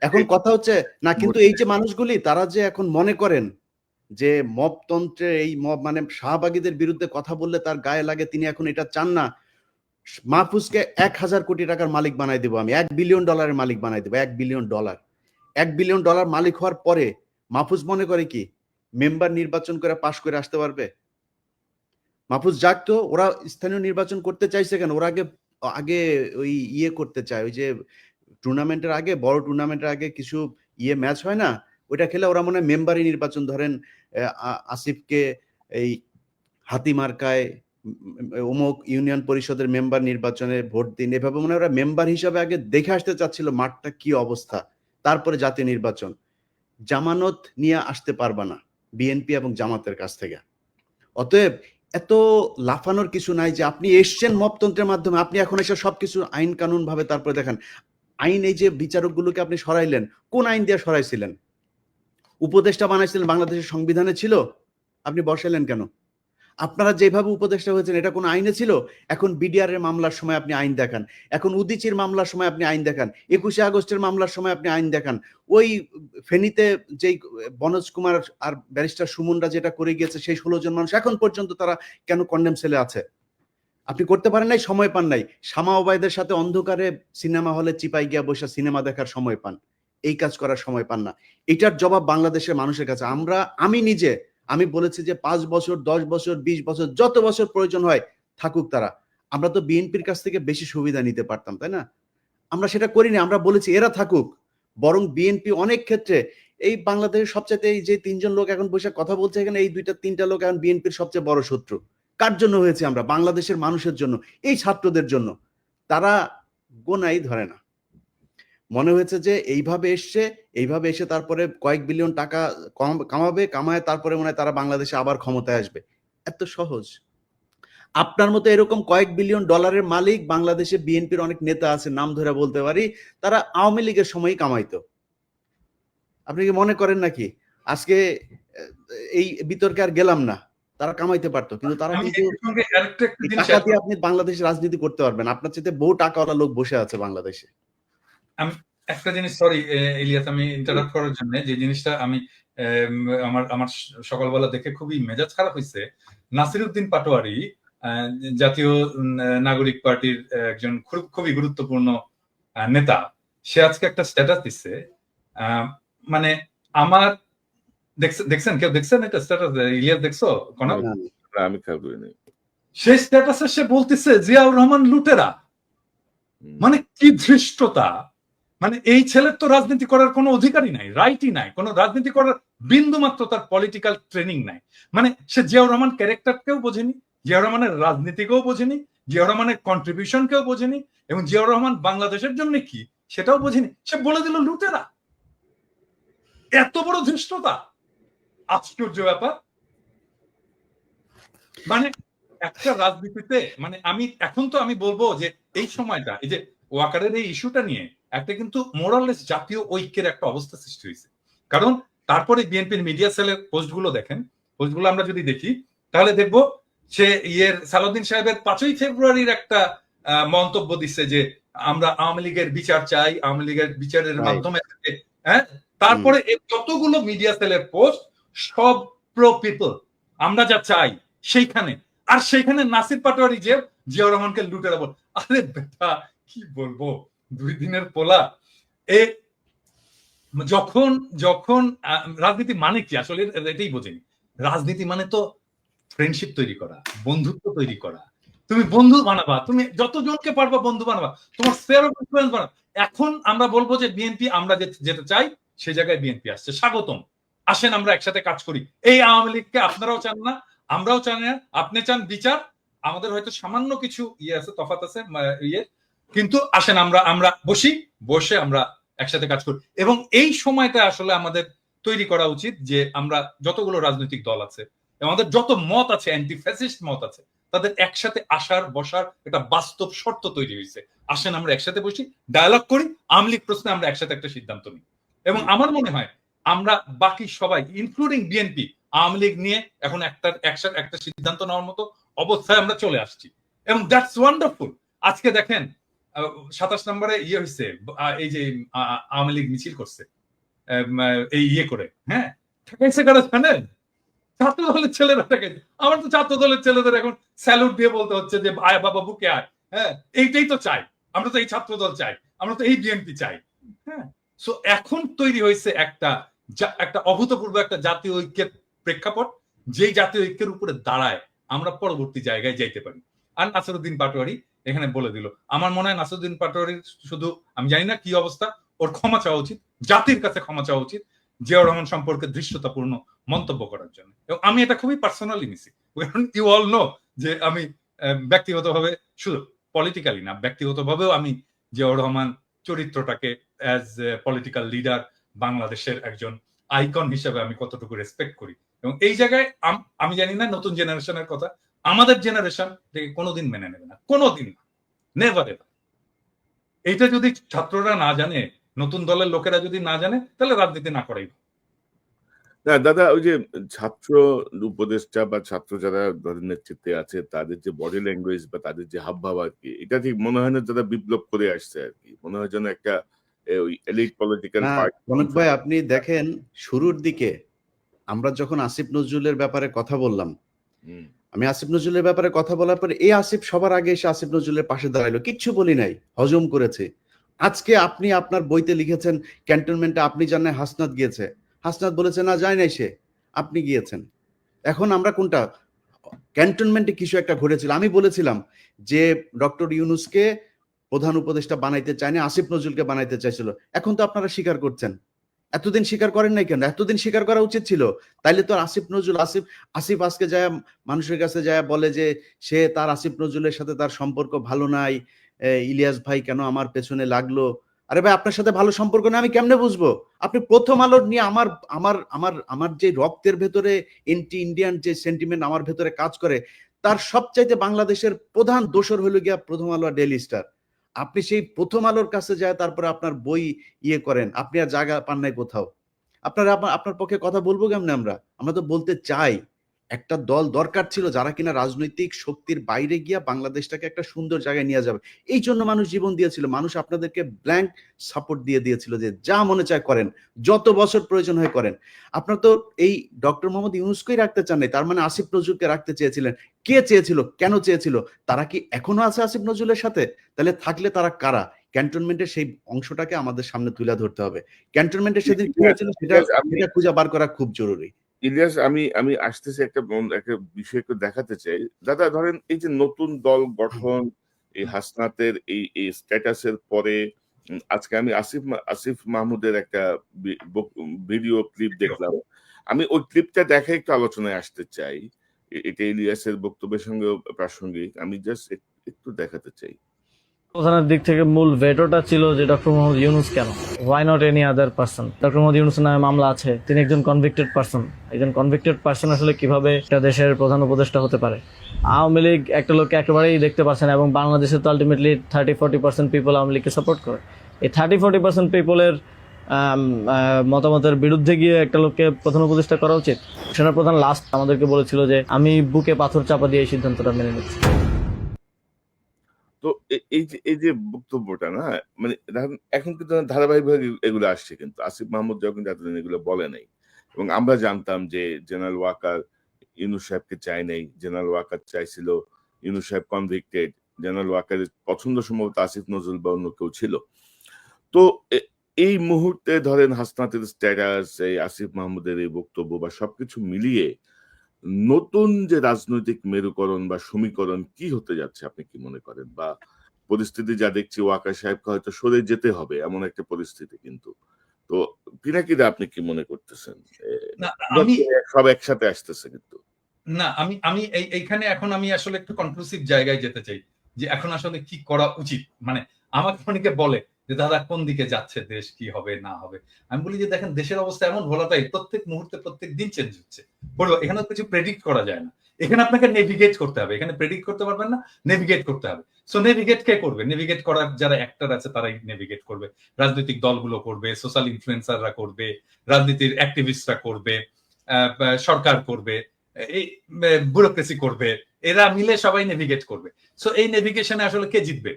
এখন কথা হচ্ছে না, কিন্তু এই যে মানুষগুলি তারা যে এখন মনে করেন যে মবতন্ত্রে এই মব মানে শাহবাগীদের বিরুদ্ধে কথা বললে তার গায়ে লাগে, তিনি এখন এটা চান না। মাহফুজকে 1000 কোটি টাকার মালিক বানাই দেবো আমি, $1 বিলিয়ন মালিক বানাই দেবো, $1 বিলিয়ন। $1 বিলিয়ন মালিক হওয়ার পরে মাহফুজ মনে করে কি মেম্বার নির্বাচন করে পাশ করে আসতে পারবে? মাহফুজ যাক তো, ওরা স্থানীয় নির্বাচন করতে চাইছে কেন? ওরা আগে ওই করতে চায়, ওই যে টুর্নামেন্টের আগে, বড় টুর্নামেন্টের আগে কিছু ম্যাচ হয় না, ওইটা খেলে ওরা মনে হয় মেম্বারই নির্বাচন, ধরেন আসিফকে এই হাতিমার্কায় অমুক ইউনিয়ন পরিষদের মেম্বার নির্বাচনে ভোট দিন, এভাবে মনে হয় ওরা মেম্বার হিসাবে আগে দেখে আসতে চাচ্ছিল মাঠটা কি অবস্থা, তারপরে জাতীয় নির্বাচন। জামানত নিয়ে আসতে পারবা না বিএনপি এবং জামাতের কাছ থেকে। অতএব এত লাফানোর কিছু নাই যে আপনি এসছেন মবতন্ত্রের মাধ্যমে, আপনি এখন এসে সবকিছু আইন কানুন ভাবে তারপরে দেখেন। আইন, এই যে বিচারকগুলোকে আপনি সরাইলেন, কোন আইন দিয়ে সরাইছিলেন? উপদেষ্টা বানাইছিলেন বাংলাদেশের সংবিধানে ছিল, আপনি বসাইলেন কেন? আপনারা যেভাবে উপদেষ্টা হয়েছেন এটা কোন আইনে ছিল? এখন বিডিআর এর মামলার সময় আপনি আইন দেখান, এখন উদিচির মামলার সময় আপনি আইন দেখান, 21শে আগস্টের মামলার সময় আপনি আইন দেখান, ওই ফেনীতে যেই বনোজ কুমার আর ব্যারিস্টার সুমনরা যেটা করে গিয়েছে সেই 16 জন মানুষ এখন পর্যন্ত তারা কেন কন্ডেম সেলে আছে? আপনি করতে পারেন নাই, সময় পান নাই। শামা ওবায়দের সাথে অন্ধকারে সিনেমা হলে চিপাই গিয়া বসে সিনেমা দেখার সময় পান, এই কাজ করার সময় পান না। এটার জবাব বাংলাদেশের মানুষের কাছে। আমি বলেছি যে 5 বছর, 10 বছর, 20 বছর, যত বছর প্রয়োজন হয় থাকুক তারা। আমরা তো বিএনপির কাছ থেকে বেশি সুবিধা নিতে পারতাম, তাই না? আমরা সেটা করিনি, আমরা বলেছি এরা থাকুক। বরং বিএনপি অনেক ক্ষেত্রে এই বাংলাদেশের সবচেয়ে, এই যে 3 জন লোক এখন বসে কথা বলছে এখানে, এই 2-3টা লোক এখন বিএনপির সবচেয়ে বড় শত্রু। কার জন্য হয়েছে? আমরা বাংলাদেশের মানুষের জন্য, এই ছাত্রদের জন্য। তারা গোনাই ধরে না, মনে হয়েছে যে এইভাবে এসে তারপরে কয়েক বিলিয়ন টাকা কামায় তারপরে মনে হয় তারা বাংলাদেশে আবার ক্ষমতায় আসবে। এত সহজ? আপনার মতো এরকম কয়েক বিলিয়ন ডলারের মালিক বাংলাদেশে বিএনপির অনেক নেতা আছে, নাম ধরে বলতে পারি, তারা আওয়ামী লীগের সময়ই কামাইতো। আপনি কি মনে করেন নাকি আজকে এই বিতর্কে আর গেলাম না, তারা কামাইতে পারতো, কিন্তু তারা কিন্তু টাকা দিয়ে আপনি বাংলাদেশে রাজনীতি করতে পারবেন। আপনার চেয়ে বহু টাকাওয়ালা লোক বসে আছে বাংলাদেশে।
আমি একটা জিনিস, সরি ইলিয়াস, আমি ইন্টারাপ্ট করার জন্য, যে জিনিসটা আমি আমার সকালবেলা দেখে খুবই মেজাজ খারাপ হয়েছে। নাসিরউদ্দিন পাটোয়ারি, জাতীয় নাগরিক পার্টির একজন খুবই গুরুত্বপূর্ণ নেতা, সে আজকে একটা স্ট্যাটাস দিচ্ছে, মানে আমার দেখছেন, কেউ দেখছেন এটা স্ট্যাটাস? ইলিয়াস দেখছো? কোন?
আমি খেয়াল করিনি।
সেই স্ট্যাটাসে সে বলতেছে জিয়াউর রহমান লুটেরা। মানে কি ধৃষ্টতা! মানে এই ছেলের তো রাজনীতি করার কোনো অধিকারই নাই, রাইটই নাই, কোনো রাজনীতি করার বিন্দু মাত্র তার পলিটিক্যাল ট্রেনিং নাই। মানে সে জিয়াউর রহমান ক্যারেক্টারকেও বোঝেনি, জিয়াউর রহমানের রাজনীতিকেও বোঝেনি, জিয়াউর রহমানের কন্ট্রিবিউশনকেও বোঝেনি, এবং জিয়াউর রহমান বাংলাদেশের জন্য কি সেটাও বোঝেনি। সে বলে দিল লুটেরা। এত বড় ধৃষ্টতা! আশ্চর্য ব্যাপার। মানে একটা রাজনীতিতে, মানে আমি বলবো যে এই সময়টা, এই যে ওয়াকারের এই ইস্যুটা নিয়ে একটা কিন্তু মোরাললেস জাতীয় ঐক্যের একটা অবস্থা সৃষ্টি হয়েছে। কারণ তারপরে বিএনপির মিডিয়া সেলের পোস্টগুলো দেখেন, পোস্টগুলো আমরা যদি দেখি তাহলে দেখবো সে সালাউদ্দিন সাহেবের 5ই ফেব্রুয়ারির একটা মন্তব্য দিচ্ছে যে আমরা আওয়ামী লীগের বিচার চাই, আওয়ামী লীগের বিচারের মাধ্যমে, হ্যাঁ। তারপরে যতগুলো মিডিয়া সেলের পোস্ট সব প্রো পিপল, আমরা যা চাই সেইখানে। আর সেইখানে নাসির পাটোয়ারি যে জিয়াউর রহমানকে লুটেরা বল। আরে বেটা কি বলবো, 2 দিনের পোলা। যখন যখন রাজনীতি মানে কি আসলে এটাই বোঝেনি। রাজনীতি মানে তো ফ্রেন্ডশিপ তৈরি করা, বন্ধুত্ব তৈরি করা। তুমি বন্ধু বানাবা, তুমি যতজনকে পারবা বন্ধু বানাবা, তোমার স্ফিয়ার অফ ইনফ্লুয়েন্স বানাবা। এখন আমরা বলবো যে বিএনপি, আমরা যেতে চাই সে জায়গায় বিএনপি আসছে, স্বাগতম, আসেন আমরা একসাথে কাজ করি। এই আওয়ামী লীগকে আপনারাও চান না, আমরাও চান না। আপনি চান বিচার, আমাদের হয়তো সামান্য কিছু আছে, তফাৎ আছে কিন্তু আসেন আমরা বসে আমরা একসাথে কাজ করি। এবং এই সময়টা আসলে আমাদের তৈরি করা উচিত যে আমরা যতগুলো রাজনৈতিক দল আছে, আমাদের যত মত আছে, অ্যান্টি ফ্যাসিস্ট মত আছে, তাদের একসাথে আসার বসার একটা বাস্তব শর্ত তৈরি হয়েছে। আসেন আমরা একসাথে বসি, ডায়ালগ করি, আওয়ামী লীগ প্রশ্নে আমরা একসাথে একটা সিদ্ধান্ত নিই। এবং আমার মনে হয় আমরা বাকি সবাই ইনক্লুডিং বিএনপি আওয়ামী লীগ নিয়ে এখন একটা সিদ্ধান্ত নেওয়ার মতো অবস্থায় আমরা চলে আসছি, এবং দ্যাটস ওয়ান্ডারফুল। আজকে দেখেন 27 নম্বরে হয়েছে, এই যে আওয়ামী লীগ মিছিল করছে এই করে, হ্যাঁ, ঠেকাইছে কারা জানেন? ছাত্র দলের ছেলেরা ঠেকাইছে। আমার তো ছাত্র দলের ছেলেদের এখন স্যালুট দিয়ে বলতে হচ্ছে যে আয় বাবা বুকে আয়, হ্যাঁ, এইটাই তো চাই আমরা, তো এই ছাত্র দল চাই, আমরা তো এই বিএনপি চাই, হ্যাঁ। সো এখন তৈরি হয়েছে একটা অভূতপূর্ব একটা জাতীয় ঐক্যের প্রেক্ষাপট, যেই জাতীয় ঐক্যের উপরে দাঁড়ায় আমরা পরবর্তী জায়গায় যাইতে পারি। আর নাসিরউদ্দিন পাটোয়ারি এখানে বলে দিল। আমার মনে হয় নাসিরউদ্দিন পাটোয়ারির শুধু, আমি জানি না কি অবস্থা, ওর ক্ষমা চাওয়া উচিত, জাতির কাছে ক্ষমা চাওয়া উচিত জিয়াউর রহমান সম্পর্কে দৃশ্যতাপূর্ণ মন্তব্য করার জন্য। এবং আমি এটা খুবই পার্সোনালি নিছি, ইউ অল নো যে আমি ব্যক্তিগতভাবে, শুধু পলিটিক্যালি না, ব্যক্তিগতভাবেও আমি জিয়াউর রহমান চরিত্রটাকে অ্যাজ পলিটিক্যাল লিডার, বাংলাদেশের একজন আইকন হিসেবে আমি কতটুকু রেসপেক্ট করি। এবং এই জায়গায় আমি জানি না নতুন জেনারেশনের কথা, আমাদের জেনারেশন থেকে কোনোদিন মেনে নেবে না, কোনোদিন না, নেভার এভার। এইটা যদি ছাত্ররা না জানে, নতুন দলের লোকেরা যদি না জানে, তাহলে রাজনীতি না করাই।
না দাদা, ওই যে ছাত্র উপদেষ্টা বা ছাত্র যারা দলের নেতৃত্বে আছে, তাদের যে বডি ল্যাঙ্গুয়েজ বা তাদের যে হাবভাব আর কি, এটা ঠিক মনে হয় না যারা বিপ্লব করে আসছে আর কি, মনে হয় যেন একটা ওই এলিট পলিটিক্যাল
না
পার্টি।
কনক ভাই, আপনি দেখেন শুরুর দিকে আমরা যখন আসিফ নজরুলের ব্যাপারে কথা বললাম, আমি আসিফ নজরুলের ব্যাপারে কথা বলার পরে এই আসিফ সবার আগে এসে আসিফ নজরুলের পাশে দাঁড়াইলো, কিচ্ছু বলি নাই, হজম করেছে। আজকে আপনি আপনার বইতে লিখেছেন ক্যান্টনমেন্টে আপনি জানেন হাসনাত গিয়েছে, হাসনাত বলেছে না যায় নাই সে, আপনি গিয়েছেন। এখন আমরা কোনটা, ক্যান্টনমেন্টে কিছু একটা ঘটেছিল, আমি বলেছিলাম যে ডক্টর ইউনূসকে প্রধান উপদেষ্টা বানাইতে চায়নি, আসিফ নজরুলকে বানাইতে চাইছিল। এখন তো আপনারা স্বীকার করছেন, এতদিন স্বীকার করেন নাই কেন? এতদিন স্বীকার করা উচিত ছিল। তাইলে তো আসিফ নজরুল, আসিফ আজকে যায় মানুষের কাছে যায় বলে যে সে তার আসিফ নজরুলের সাথে তার সম্পর্ক ভালো নাই, ইলিয়াস ভাই কেন আমার পেছনে লাগলো। আরে ভাই, আপনার সাথে ভালো সম্পর্ক না আমি কেমনে বুঝবো? আপনি প্রথম আলোর নিয়ে আমার আমার আমার আমার যে রক্তের ভেতরে এন্টি ইন্ডিয়ান যে সেন্টিমেন্ট আমার ভেতরে কাজ করে, তার সবচাইতে বাংলাদেশের প্রধান দোষর হলো গিয়া প্রথম আলো আর ডেইলি স্টার। আপনি সেই প্রথম আলোর কাছে যায় তারপরে আপনার বই করেন, আপনি আর জায়গা পান নাই কোথাও। আপনার পক্ষে কথা বলবো কেমনে? আমরা তো বলতে চাই একটা দল দরকার ছিল যারা কিনা রাজনৈতিক শক্তির বাইরে গিয়া বাংলাদেশটাকে একটা সুন্দর জায়গায় নিয়ে যাবে। এই জন্য মানুষ জীবন দিয়েছিল, মানুষ আপনাদেরকে ব্ল্যাঙ্ক সাপোর্ট দিয়েছিল যে যা মনে চায় করেন, যত বছর প্রয়োজন হয় করেন। আপনার তো এই ডক্টর মোহাম্মদ ইউনূসকেই রাখতে চান নাই, তার মানে আসিফ নজরুলকে রাখতে চেয়েছিলেন। কে চেয়েছিল, কেন চেয়েছিল? তারা কি এখনো আছে আসিফ নজরুলের সাথে? তাহলে থাকলে তারা কারা? ক্যান্টনমেন্টের সেই অংশটাকে আমাদের সামনে তুলে ধরতে হবে। ক্যান্টনমেন্টের সেদিন কি হয়েছিল সেটা খুঁজে বার করা খুব জরুরি।
ইলিয়াস, আমি আসতেছি একটা বিষয় একটু দেখাতে চাই দাদা। ধরেন এই যে নতুন দল গঠন, এই হাসনাতের এই স্ট্যাটাসের পরে আজকে আমি আসিফ মাহমুদের একটা ভিডিও ক্লিপ দেখলাম। আমি ওই ক্লিপটা দেখে একটু আলোচনায় আসতে চাই, এটা ইলিয়াসের বক্তব্যের সঙ্গে প্রাসঙ্গিক। আমি জাস্ট একটু দেখাতে চাই।
প্রধানের দিক থেকে মূল ভেটোটা ছিল যে ডক্টর মোহাম্মদ ইউনূস কেন, why not any other person. Doctor Mohammad ইউনূসের নামে মামলা আছে, তিনি একজন কনভিক্টেড পারসন। একজন কনভিক্টেড পারসন আসলে কিভাবে একটা দেশের প্রধান উপদেষ্টা হতে পারে? আওয়ামী লীগ একটা লোককে একেবারেই দেখতে পারছে না, এবং বাংলাদেশে তো আলটিমেটলি 30-40% পিপল আওয়ামী লীগকে সাপোর্ট করে। এই 30-40% পিপলের মতামতের বিরুদ্ধে গিয়ে একটা লোককে প্রধান উপদেষ্টা করা উচিত? সেনাপ্রধান লাস্ট আমাদেরকে বলেছিল যে আমি বুকে পাথর চাপা দিয়ে এই সিদ্ধান্তটা মেনে নিচ্ছি।
তো এই যে বক্তব্যটা না, মানে এখন কিন্তু ধারাবাহিকভাবে এগুলো আসছে, কিন্তু আসিফ মাহমুদ যখন এতদিন এগুলো বলে নাই, এবং আমরা জানতাম যে জেনারেল ওয়াকার ইউনূস সাহেবকে চায় নাই, জেনারেল ওয়াকার চাইছিল ইউনূস সাহেব কনভিক্টেড, জেনারেল ওয়াকারের পছন্দ সম্ভবত আসিফ নজরুল বা অন্য কেউ ছিল। তো এই মুহূর্তে ধরেন হাসনাতের স্ট্যাটাস, এই আসিফ মাহমুদের এই বক্তব্য বা সবকিছু মিলিয়ে নতুন যে রাজনৈতিক মেরুকরণ বা সমীকরণ কি হতে যাচ্ছে আপনি কি মনে করেন? বা পরিস্থিতি যা দেখছি ওয়াকার সাহেবকে হয়তো সরে যেতে হবে এমন একটা পরিস্থিতি কিন্তু। তো পিনাকিদা আপনি কি মনে করতেছেন?
না আমি
সব একসাথে আসতেছে কিন্তু।
না আমি আমি এইখানে এখন আমি আসলে একটু কনক্লুসিভ জায়গায় যেতে চাই যে এখন আসলে কি করা উচিত। মানে আমাকে অনেকে বলে যে দাদা কোন দিকে যাচ্ছে দেশ, কি হবে না হবে। আমি বলি যে দেখেন দেশের অবস্থা এমন ভোলাটাইল, প্রত্যেক মুহূর্তে প্রত্যেক দিন চেঞ্জ হচ্ছে। বলবো এখানে কিছু প্রেডিক্ট করা যায় না। এখানে আপনাকে নেভিগেট করতে হবে। এখানে প্রেডিক্ট করতে পারবেন না, নেভিগেট করতে হবে। সো নেভিগেট কে করবে? নেভিগেট করার যারা অ্যাক্টর আছে তারাই নেভিগেট করবে। রাজনৈতিক দলগুলো করবে, সোশ্যাল ইনফ্লুয়েন্সাররা করবে, রাজনীতির অ্যাক্টিভিস্টরা করবে, সরকার করবে, এই ব্যুরোক্রেসি করবে, এরা মিলে সবাই নেভিগেট করবে। সো এই নেভিগেশনে আসলে কে জিতবে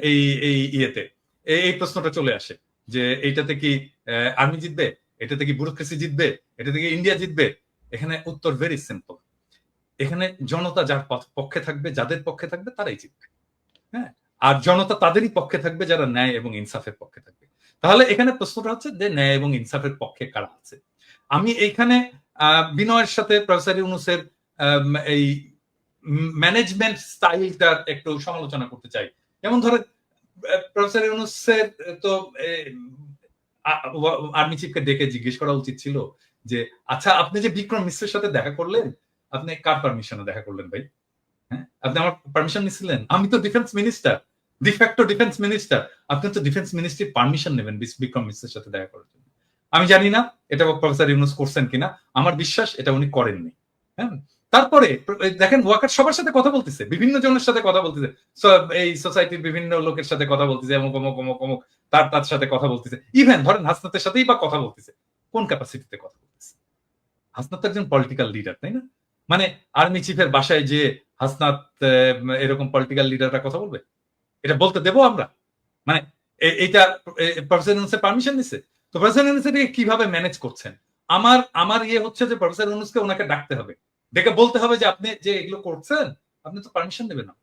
এই এই ইয়েতে? এই প্রশ্নটা চলে আসে যে এইটাতে কি আর্মি জিতবে, এটাতে কি ব্যুরোক্রেসি জিতবে, এটা থেকে ইন্ডিয়া জিতবে? এখানে উত্তর ভেরি সিম্পল। এখানে জনতা যার পক্ষে থাকবে, যাদের পক্ষে থাকবে তারাই জিতবে। হ্যাঁ, আর জনতা তাদেরই পক্ষে থাকবে যারা ন্যায় এবং ইনসাফের পক্ষে থাকবে। তাহলে এখানে প্রশ্নটা হচ্ছে যে ন্যায় এবং ইনসাফের পক্ষে কারা আছে। আমি এইখানে বিনয়ের সাথে প্রফেসর ইউনূসের এই ম্যানেজমেন্ট স্টাইলটার একটু সমালোচনা করতে চাই। যেমন ধরেন প্রফেসর ইউনূসের তো আর্মি চিফকে ডেকে জিজ্ঞেস করা উচিত ছিল যে আচ্ছা আপনি যে বিক্রম মিশ্রের সাথে দেখা করলেন, আপনি কার পারমিশনে দেখা করলেন ভাই? হ্যাঁ, আপনি আমার পারমিশন নিছিলেন? আমি তো defence minister, de facto defence minister. আপনি তো ডিফেন্স মিনিস্ট্রির পারমিশন নেবেন বিক্রম মিশ্রের সাথে দেখা করার জন্য। আমি জানি না এটা প্রফেসর ইউনূস করছেন কিনা, আমার বিশ্বাস এটা উনি করেননি। হ্যাঁ, তারপরে দেখেন ওয়াকার সবার সাথে কথা বলতেছে, বিভিন্ন জনের সাথে কথা বলতেছে, এই সোসাইটির বিভিন্ন লোকের সাথে কথা বলতেছে, অমুক অমুক অমুক অমুক তার সাথে কথা বলতেছে, ইভেন ধরেন হাসনাতের সাথেই বা কথা বলতেছে। কোন ক্যাপাসিটিতে কথা বলতেছে? হাসনাত একজন পলিটিক্যাল লিডার, তাই না? মানে আর্মি চিফের বাসায় যে হাসনাত এরকম পলিটিক্যাল লিডাররা কথা বলবে? এটা বলতে দেবো আমরা? মানে এইটা প্রফেসর ইউনূসের পারমিশন দিছে? তো প্রফেসর ইউনূস এটাকে কিভাবে ম্যানেজ করছেন? আমার ইয়ে হচ্ছে যে প্রফেসর ইউনূসকে ওনাকে ডাকতে হবে, ডেকে বলতে হবে যে আপনি যে এগুলো করছেন আপনি তো পারমিশন দেবেন না।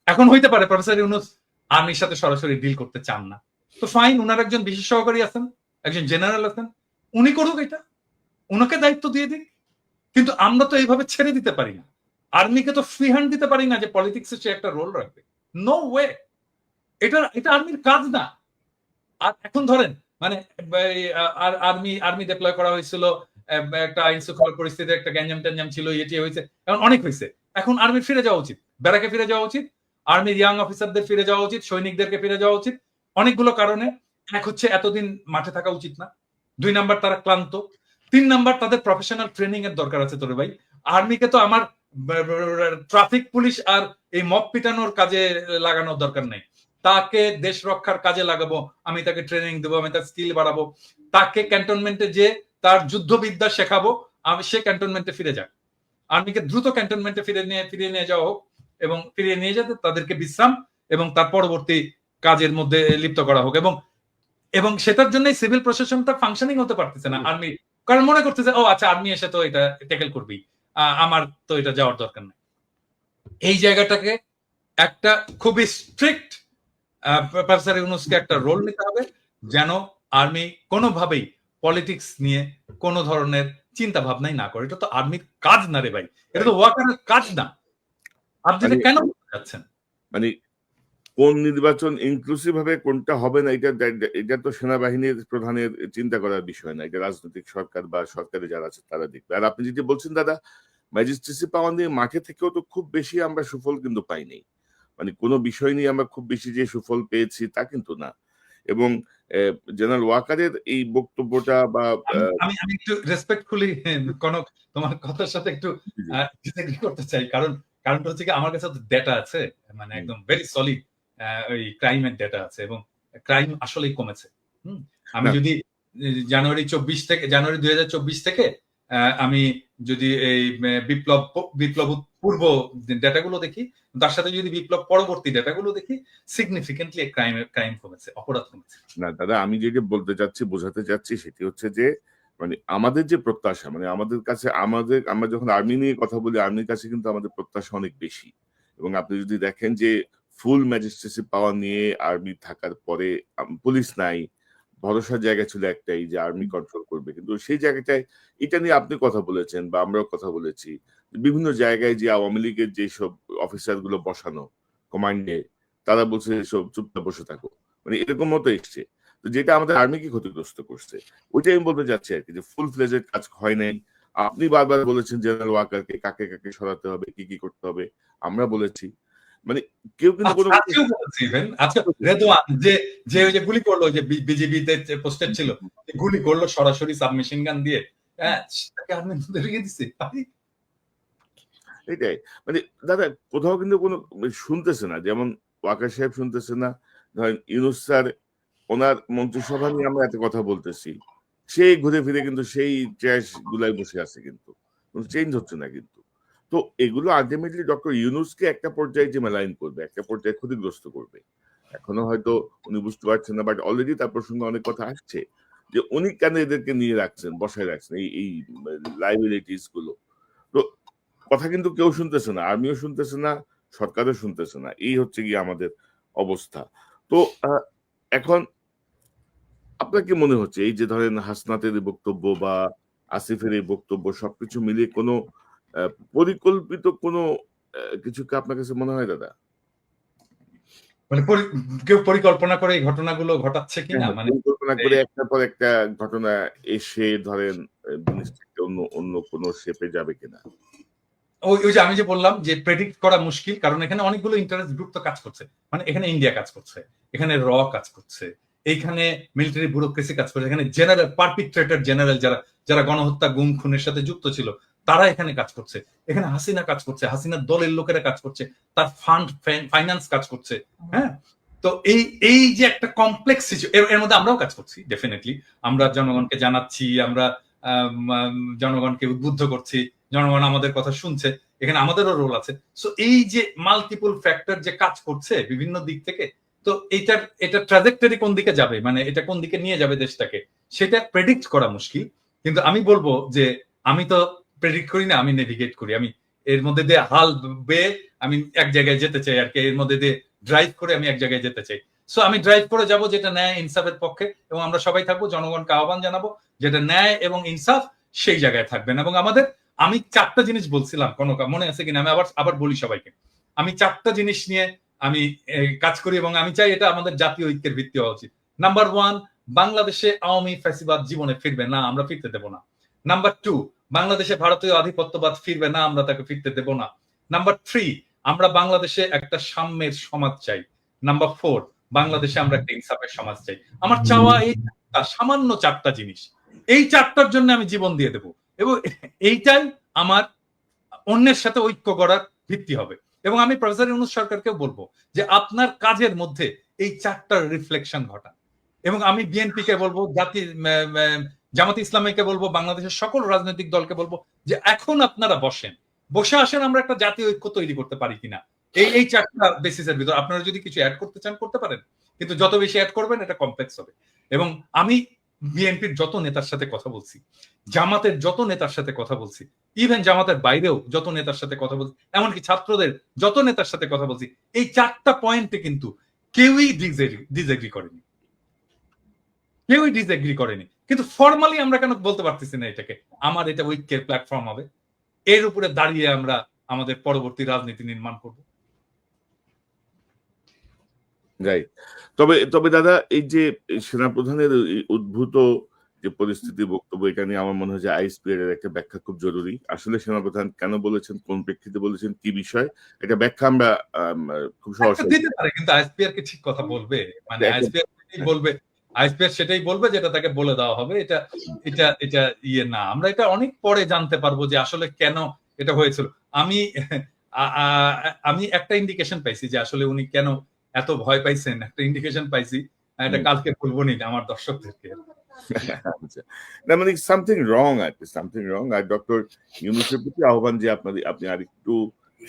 এখন হইতে পারে প্রফেসর ইউনূস আর্মির সাথে সরাসরি ডিল করতে চান না, তো ফাইন, উনার একজন বিশেষ সহকারী আছেন, একজন জেনারেল আছেন, উনি করুক, এটা উনাকে দায়িত্ব দিয়ে দিক। কিন্তু আমরা তো এইভাবে ছেড়ে দিতে পারি না। আর্মিকে তো ফ্রি হ্যান্ড দিতে পারি না যে পলিটিক্সে সে একটা রোল রাখবে। নো ওয়ে, এটা আর্মির কাজ না। আর এখন ধরেন মানে আর্মি ডিপ্লয় করা হয়েছিল, একটা আইন শৃঙ্খলা পরিস্থিতি, একটা গ্যাঞ্জাম ট্যাঞ্জাম ছিল, এটি হয়েছে, এখন অনেক হয়েছে। এখন আর্মির ফিরে যাওয়া উচিত, ব্যারাকে ফিরে যাওয়া উচিত, আর্মির ইয়াং অফিসারদের ফিরে যাওয়া উচিত, সৈনিকদেরকে ফিরে যাওয়া উচিত। অনেকগুলো কারণে। এক হচ্ছে এতদিন মাঠে থাকা উচিত না, 2 নাম্বার তারা ক্লান্ত, 3 নাম্বার তাদের প্রফেশনাল ট্রেনিং এর দরকার আছে। তোরে ভাই, আর্মিকে তো আমার ট্রাফিক পুলিশ আর এই মব পিটানোর কাজে লাগানোর দরকার নাই। তাকে দেশ রক্ষার কাজে লাগাবো, আমি তাকে ট্রেনিং দেবো, আমি তার স্কিল বাড়াবো, তাকে ক্যান্টনমেন্টে যে তার যুদ্ধবিদ্যা শেখাবো, আমি সে ক্যান্টনমেন্টে ফিরে যাক। আর্মিকে দ্রুত ক্যান্টনমেন্টে ফিরিয়ে নিয়ে যাওয়া হোক, এবং ফিরিয়ে নিয়ে যেতে তাদেরকে বিশ্রাম এবং তার পরবর্তী কাজের মধ্যে লিপ্ত করা হোক। এবং সেটার জন্য সিভিল প্রশাসনটা ফাংশনিং হতে পারতেছে না আর্মি, কারণ মনে করতেছে ও আচ্ছা আর্মি এসে তো এটা ট্যাকেল করবেই, আমার তো এটা যাওয়ার দরকার নেই। এই জায়গাটাকে একটা খুবই স্ট্রিক্ট প্রফেসর ইউনূসকে একটা রোল নিতে হবে, যেন আর্মি কোনোভাবেই পলিটিক্স নিয়ে কোন ধরনের চিন্তা ভাবনাই না করে। এটা তো আর্মির কাজ না রে ভাই, এটা তো ওয়াকারের কাজ না। আপনি এটা কেন যাচ্ছেন?
মানে কোন নির্বাচন ইনক্লুসিভ হবে, কোনটা হবে না, এটা তো সেনাবাহিনীর প্রধানের চিন্তা করার বিষয় না, এটা রাজনৈতিক সরকার বা সরকারে যারা আছে তারা দেখবে। আর আপনি যেটি বলছেন দাদা, ম্যাজিস্ট্রেসি পাওয়া নিয়ে মাঠে থেকেও তো খুব বেশি আমরা সুফল কিন্তু পাইনি। মানে কোনো বিষয় নিয়ে আমরা খুব বেশি যে সুফল পেয়েছি তা কিন্তু না। এবং জেনারেল ওয়াকারের এই বক্তব্যটা বা
আমি একটু রেসপেক্টফুলি কনক তোমার কথার সাথে একটু ডিসএগ্রি করতে চাই, কারণটা হচ্ছে কি আমার কাছে তো ডেটা আছে, মানে একদম ভেরি সলিড ওই ক্রাইমের ডেটা আছে, এবং ক্রাইম আসলেই কমেছে। আমি যদি জানুয়ারি 2024 থেকে আমি যদি এই বিপ্লব পূর্ব ডেটাগুলো দেখি, তার সাথে যদি বিপ্লব পরবর্তী ডেটাগুলো দেখি, সিগনিফিকেন্টলি ক্রাইম কমেছে, অপরাধ কমেছে।
না দাদা, আমি যেটা বলতে চাচ্ছি, বোঝাতে চাচ্ছি, সেটি হচ্ছে যে মানে আমাদের যে প্রত্যাশা, মানে আমাদের কাছে আমরা যখন আর্মি নিয়ে কথা বলি, আর্মির কাছে কিন্তু আমাদের প্রত্যাশা অনেক বেশি। এবং আপনি যদি দেখেন যে ফুল ম্যাজিস্ট্রেসি পাওয়ার নিয়ে আর্মি থাকার পরে পুলিশ নাই, ভরসার জায়গা ছিল একটাই যে আর্মি কন্ট্রোল করবে, কিন্তু সেই জায়গাটায় এটা নিয়ে আপনি কথা বলেছেন বা আমরাও কথা বলেছি, বিভিন্ন জায়গায় যে আওয়ামী লীগের যেসব অফিসার গুলো বসানো কমান্ডে, তারা বলছে সব চুপচাপ বসে থাকো, মানে এরকম মতো এসছে। তো যেটা আমাদের আর্মিকে ক্ষতিগ্রস্ত করছে, ওইটাই আমি বলতে চাচ্ছি আর কি, যে ফুল ফ্লেজের কাজ হয় নাই। আপনি বারবার বলেছেন জেনারেল ওয়াকারকে কাকে কাকে সরাতে হবে, কি কি করতে হবে, আমরা বলেছি, মানে কেউ কিন্তু কোনো
আজকেও বলেছি ইভেন আজকে রেদওয়ান যে যে ওই যে গুলি করলো, যে বিজেপিতে পোস্টেড ছিল, গুলি করলো সরাসরি সাবমেশিন গান দিয়ে, হ্যাঁ, তাকে আর্মির মধ্যে রেখে দিছে।
এটাই, মানে দাদা কোথাও কিন্তু কোনো শুনতেছে না, যেমন ওয়াকার সাহেব শুনতেছে না, ধরেন ইউনূস স্যার ওনার মন্ত্রিসভা নিয়ে আমরা এত কথা বলতেছি, সেই ঘুরে ফিরে কিন্তু সেই ট্র্যাশ গুলাই বসে আছে, কিন্তু চেঞ্জ হচ্ছে না কিন্তু। তো এগুলো আলটিমেটলি ডক্টর ইউনূসকে একটা পর্যায়ে যে মেলাইন করবে, একটা পর্যায়ে ক্ষতিগ্রস্ত করবে। এখনো হয়তো উনি বুঝতে পারছেন না, বাট অলরেডি তার প্রসঙ্গে অনেক কথা আসছে যে উনি কেন এদেরকে নিয়ে রাখছেন, বসায় রাখছেন এই লাইবিলিটিস গুলো। তো কথা কিন্তু কেউ শুনতেছে না, আর্মিও শুনতেছে না, সরকারও শুনতেছে না, এই হচ্ছে গিয়ে আমাদের অবস্থা। তো এখন আপনার কি মনে হচ্ছে এই যে ধরেন হাসনাতের এই বক্তব্য বা আসিফের এই বক্তব্য সবকিছু মিলিয়ে কোনো পরিকল্পিত কোনো কিছু কি আপনার কাছে মনে হয় দাদা?
মানে কেউ পরিকল্পনা করে এই ঘটনাগুলো ঘটাচ্ছে কিনা, মানে
পরিকল্পনা করে একটার পর একটা ঘটনা এসে ধরেন জিনিসটাকে অন্য অন্য কোনো শেপে যাবে কিনা?
ওই ওই যে আমি যে বললাম যে প্রেডিক্ট করা মুশকিল, কারণ এখানে অনেকগুলো ইন্টারেস্ট গ্রুপ তো কাজ করছে। মানে এখানে ইন্ডিয়া কাজ করছে, এখানে র কাজ করছে, এইখানে মিলিটারি ব্যুরোক্রেসি কাজ করছে, এখানে জেনারেল পারপিট্রেটর জেনারেল যারা যারা গণহত্যা গুম খুনের সাথে যুক্ত ছিল তারা এখানে কাজ করছে, এখানে হাসিনা কাজ করছে, হাসিনার দলের লোকেরা কাজ করছে, তার ফান্ড ফাইন্যান্স কাজ করছে। হ্যাঁ, তো এই এই যে একটা কমপ্লেক্স এর মধ্যে আমরাও কাজ করছি ডেফিনেটলি। আমরা জনগণকে জানাচ্ছি, আমরা জনগণকে উদ্বুদ্ধ করছি, জনগণ আমাদের কথা শুনছে, এখানে আমাদেরও রোল আছে। সো এই যে মাল্টিপল ফ্যাক্টর যে কাজ করছে বিভিন্ন দিক থেকে, তো এটা ট্রাজেক্টরি কোন দিকে যাবে, মানে এটা কোন দিকে নিয়ে যাবে দেশটাকে, সেটা প্রেডিক্ট করা মুশকিল। কিন্তু আমি বলবো যে আমি তো প্রেডিক্ট করি না, আমি নেভিগেট করি। আমি এর মধ্যে দিয়ে হাল বেয়ে আমি এক জায়গায় যেতে চাই আর কি, এর মধ্যে দিয়ে ড্রাইভ করে আমি এক জায়গায় যেতে চাই। সো আমি ড্রাইভ করে যাব যেটা ন্যায় ইনসাফের পক্ষে, এবং আমরা সবাই থাকবো, জনগণকে আহ্বান জানাবো যেটা ন্যায় এবং ইনসাফ সেই জায়গায় থাকবেন। এবং আমাদের, আমি 4টা জিনিস বলছিলাম, কোনো মনে আছে কিনা, আমি আবার বলি সবাইকে, আমি 4টা জিনিস নিয়ে আমি কাজ করি এবং আমি চাই এটা আমাদের জাতীয় ঐক্যের ভিত্তি হওয়া উচিত। নাম্বার 1, বাংলাদেশে আওয়ামী ফ্যাসিবাদ জীবনে ফিরবে না, আমরা ফিরতে দেব না। নাম্বার 2, বাংলাদেশে ভারতীয় আধিপত্যবাদ ফিরবে না, আমরা তাকে ফিরতে দেব না। নাম্বার 3, আমরা বাংলাদেশে একটা সাম্যের সমাজ চাই। নাম্বার 4, বাংলাদেশে আমরা একটা ইনসাফের সমাজ চাই। আমার চাওয়া এই সামান্য 4টা জিনিস, এই 4টার জন্য আমি জীবন দিয়ে দেব, এবং এইটাই আমার অন্যের সাথে ঐক্য করার ভিত্তি হবে। এবং আমি প্রফেসর ইউনূস সরকারকেও বলবো যে আপনার কাজের মধ্যে এই 4টার রিফ্লেকশন ঘটান। এবং আমি বিএনপি কে বলবো, জামাতে ইসলামীকে বলবো, বাংলাদেশের সকল রাজনৈতিক দলকে বলবো যে এখন আপনারা বসে আসেন, আমরা একটা জাতীয় ঐক্য তৈরি করতে পারি কিনা এই 4টা বেসিসের ভিতর। আপনারা যদি কিছু অ্যাড করতে চান করতে পারেন, কিন্তু যত বেশি অ্যাড করবেন এটা কমপ্লেক্স হবে। এবং আমি বিএনপির যত নেতার সাথে কথা বলছি, জামাতের যত নেতার সাথে কথা বলছি, ইভেন জামাতের বাইরেও যত নেতার সাথে কথা বলছি, এমনকি ছাত্রদের যত নেতার সাথে কথা বলছি, এই 4টা পয়েন্টে কিন্তু কেউই ডিসএগ্রি করেনি, কেউই ডিসএগ্রি করেনি। কিন্তু ফর্মালি আমরা কেন বলতে পারতেছি না এটাকে আমার এটা ঐক্যের প্ল্যাটফর্ম হবে, এর উপরে দাঁড়িয়ে আমরা আমাদের পরবর্তী রাজনীতি নির্মাণ করব।
রাইট। তবে তবে দাদা এই যে সেনাপ্রধানের উদ্ভূত যে পরিস্থিতি, বক্তব্য, এটা নিয়ে আমার মনে হয় যে আইএসপিআর এর একটা ব্যাখ্যা খুব জরুরি। আসলে সেনাপ্রধান কেন বলেছেন, কোন প্রেক্ষিতে বলেছেন, কি বিষয়, এটা ব্যাখ্যা আমরা খুব সহজে
দিতে পারে, কিন্তু আইএসপিআর কে ঠিক কথা বলবে, মানে আইএসপিআর সেটাই বলবে যেটা তাকে বলে দেওয়া হবে। এটা এটা এটা ইয়ে না, আমরা এটা অনেক পরে জানতে পারবো যে আসলে কেন এটা হয়েছিল। আমি আমি একটা ইন্ডিকেশন পাইছি যে আসলে উনি কেন এত ভয় পাইছেন, একটা ইন্ডিকেশন পাইছি, এটা কালকে বলবো নি আমার দর্শকদেরকে।
না, মানে সামথিং রং আর কি, সামথিং রং। আর ডক্টর ইউনূসের প্রতি আহ্বান যে আপনি আর একটু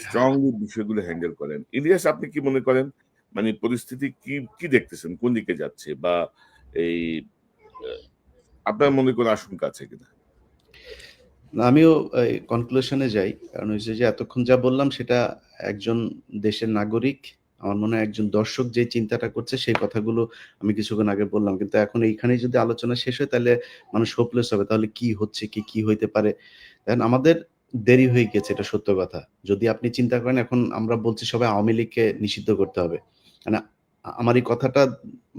স্ট্রংলি বিষয়গুলো হ্যান্ডেল করেন। ইলিয়াস, আপনি কি মনে করেন, মানে পরিস্থিতি কি কি দেখতেছেন, কোন দিকে যাচ্ছে, বা এই আপনার মনে কোনো আশঙ্কা আছে কিনা?
না, আমিও কনক্লুশনে যাই, কারণ হচ্ছে যে এতক্ষণ যা বললাম সেটা একজন দেশের নাগরিক আমার মনে হয় একজন দর্শক যে চিন্তাটা করছে সেই কথাগুলো আমি কিছুক্ষণ আগে বললাম, কিন্তু এখন এইখানেই যদি আলোচনা শেষ হয় তাহলে মানুষ হোপলেস হবে। তাহলে কি হচ্ছে, কি হইতে পারে? দেখেন আমাদের দেরি হয়ে গেছে, এটা সত্য কথা। যদি আপনি চিন্তা করেন এখন আমরা বলছি সবাই আওয়ামী লীগকে নিষিদ্ধ করতে হবে। মানে আমার এই কথাটা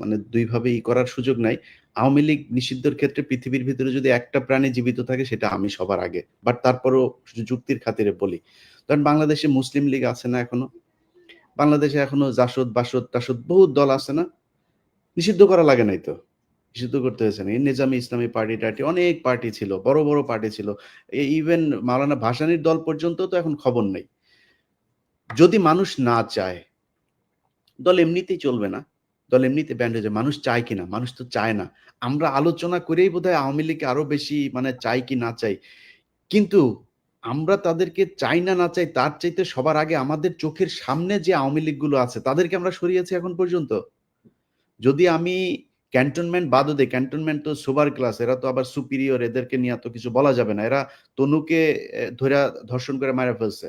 মানে ২ ভাবে করার সুযোগ নাই। আওয়ামী লীগ নিষিদ্ধের ক্ষেত্রে পৃথিবীর ভিতরে যদি একটা প্রাণী জীবিত থাকে সেটা আমি সবার আগে। বাট তারপরেও যুক্তির খাতিরে বলি। কারণ বাংলাদেশে মুসলিম লীগ আছে না এখনো? বাংলাদেশে এখনো জাসদ, বাসদ, টাসদ বহুত দল আছে না? নিষিদ্ধ করা লাগে নাই তো। নিষিদ্ধ করতে হয়েছে না। এই নেজামে ইসলামী পার্টি-টার্টি অনেক পার্টি ছিল, বড় পার্টি ছিল। ইভেন মাওলানা ভাসানীর দল পর্যন্ত তো এখন খবর নেই। যদি মানুষ না চায়, দল এমনিতেই চলবে না। দল এমনিতে ব্যান্ড হয়ে যাবে। মানুষ চায় কিনা? মানুষ তো চায় না। আমরা আলোচনা করেই বোধহয় আওয়ামী লীগকে আরো বেশি মানে চাই কি না চাই। কিন্তু আমরা তাদেরকে চাই না চাই তার চাইতে সবার আগে আমাদের চোখের সামনে যে আওয়ামী লীগগুলো আছে তাদেরকে আমরা সরিয়েছি এখন পর্যন্ত। যদি আমি ক্যান্টনমেন্ট বাদও দেই, ক্যান্টনমেন্ট তো সুপার ক্লাস, এরা তো আবার সুপিরিয়র, এদেরকে নিয়ে তো কিছু বলা যাবে না। এরা তনুকে ধইরা ধর্ষণ করে মাইরা ফেলছে।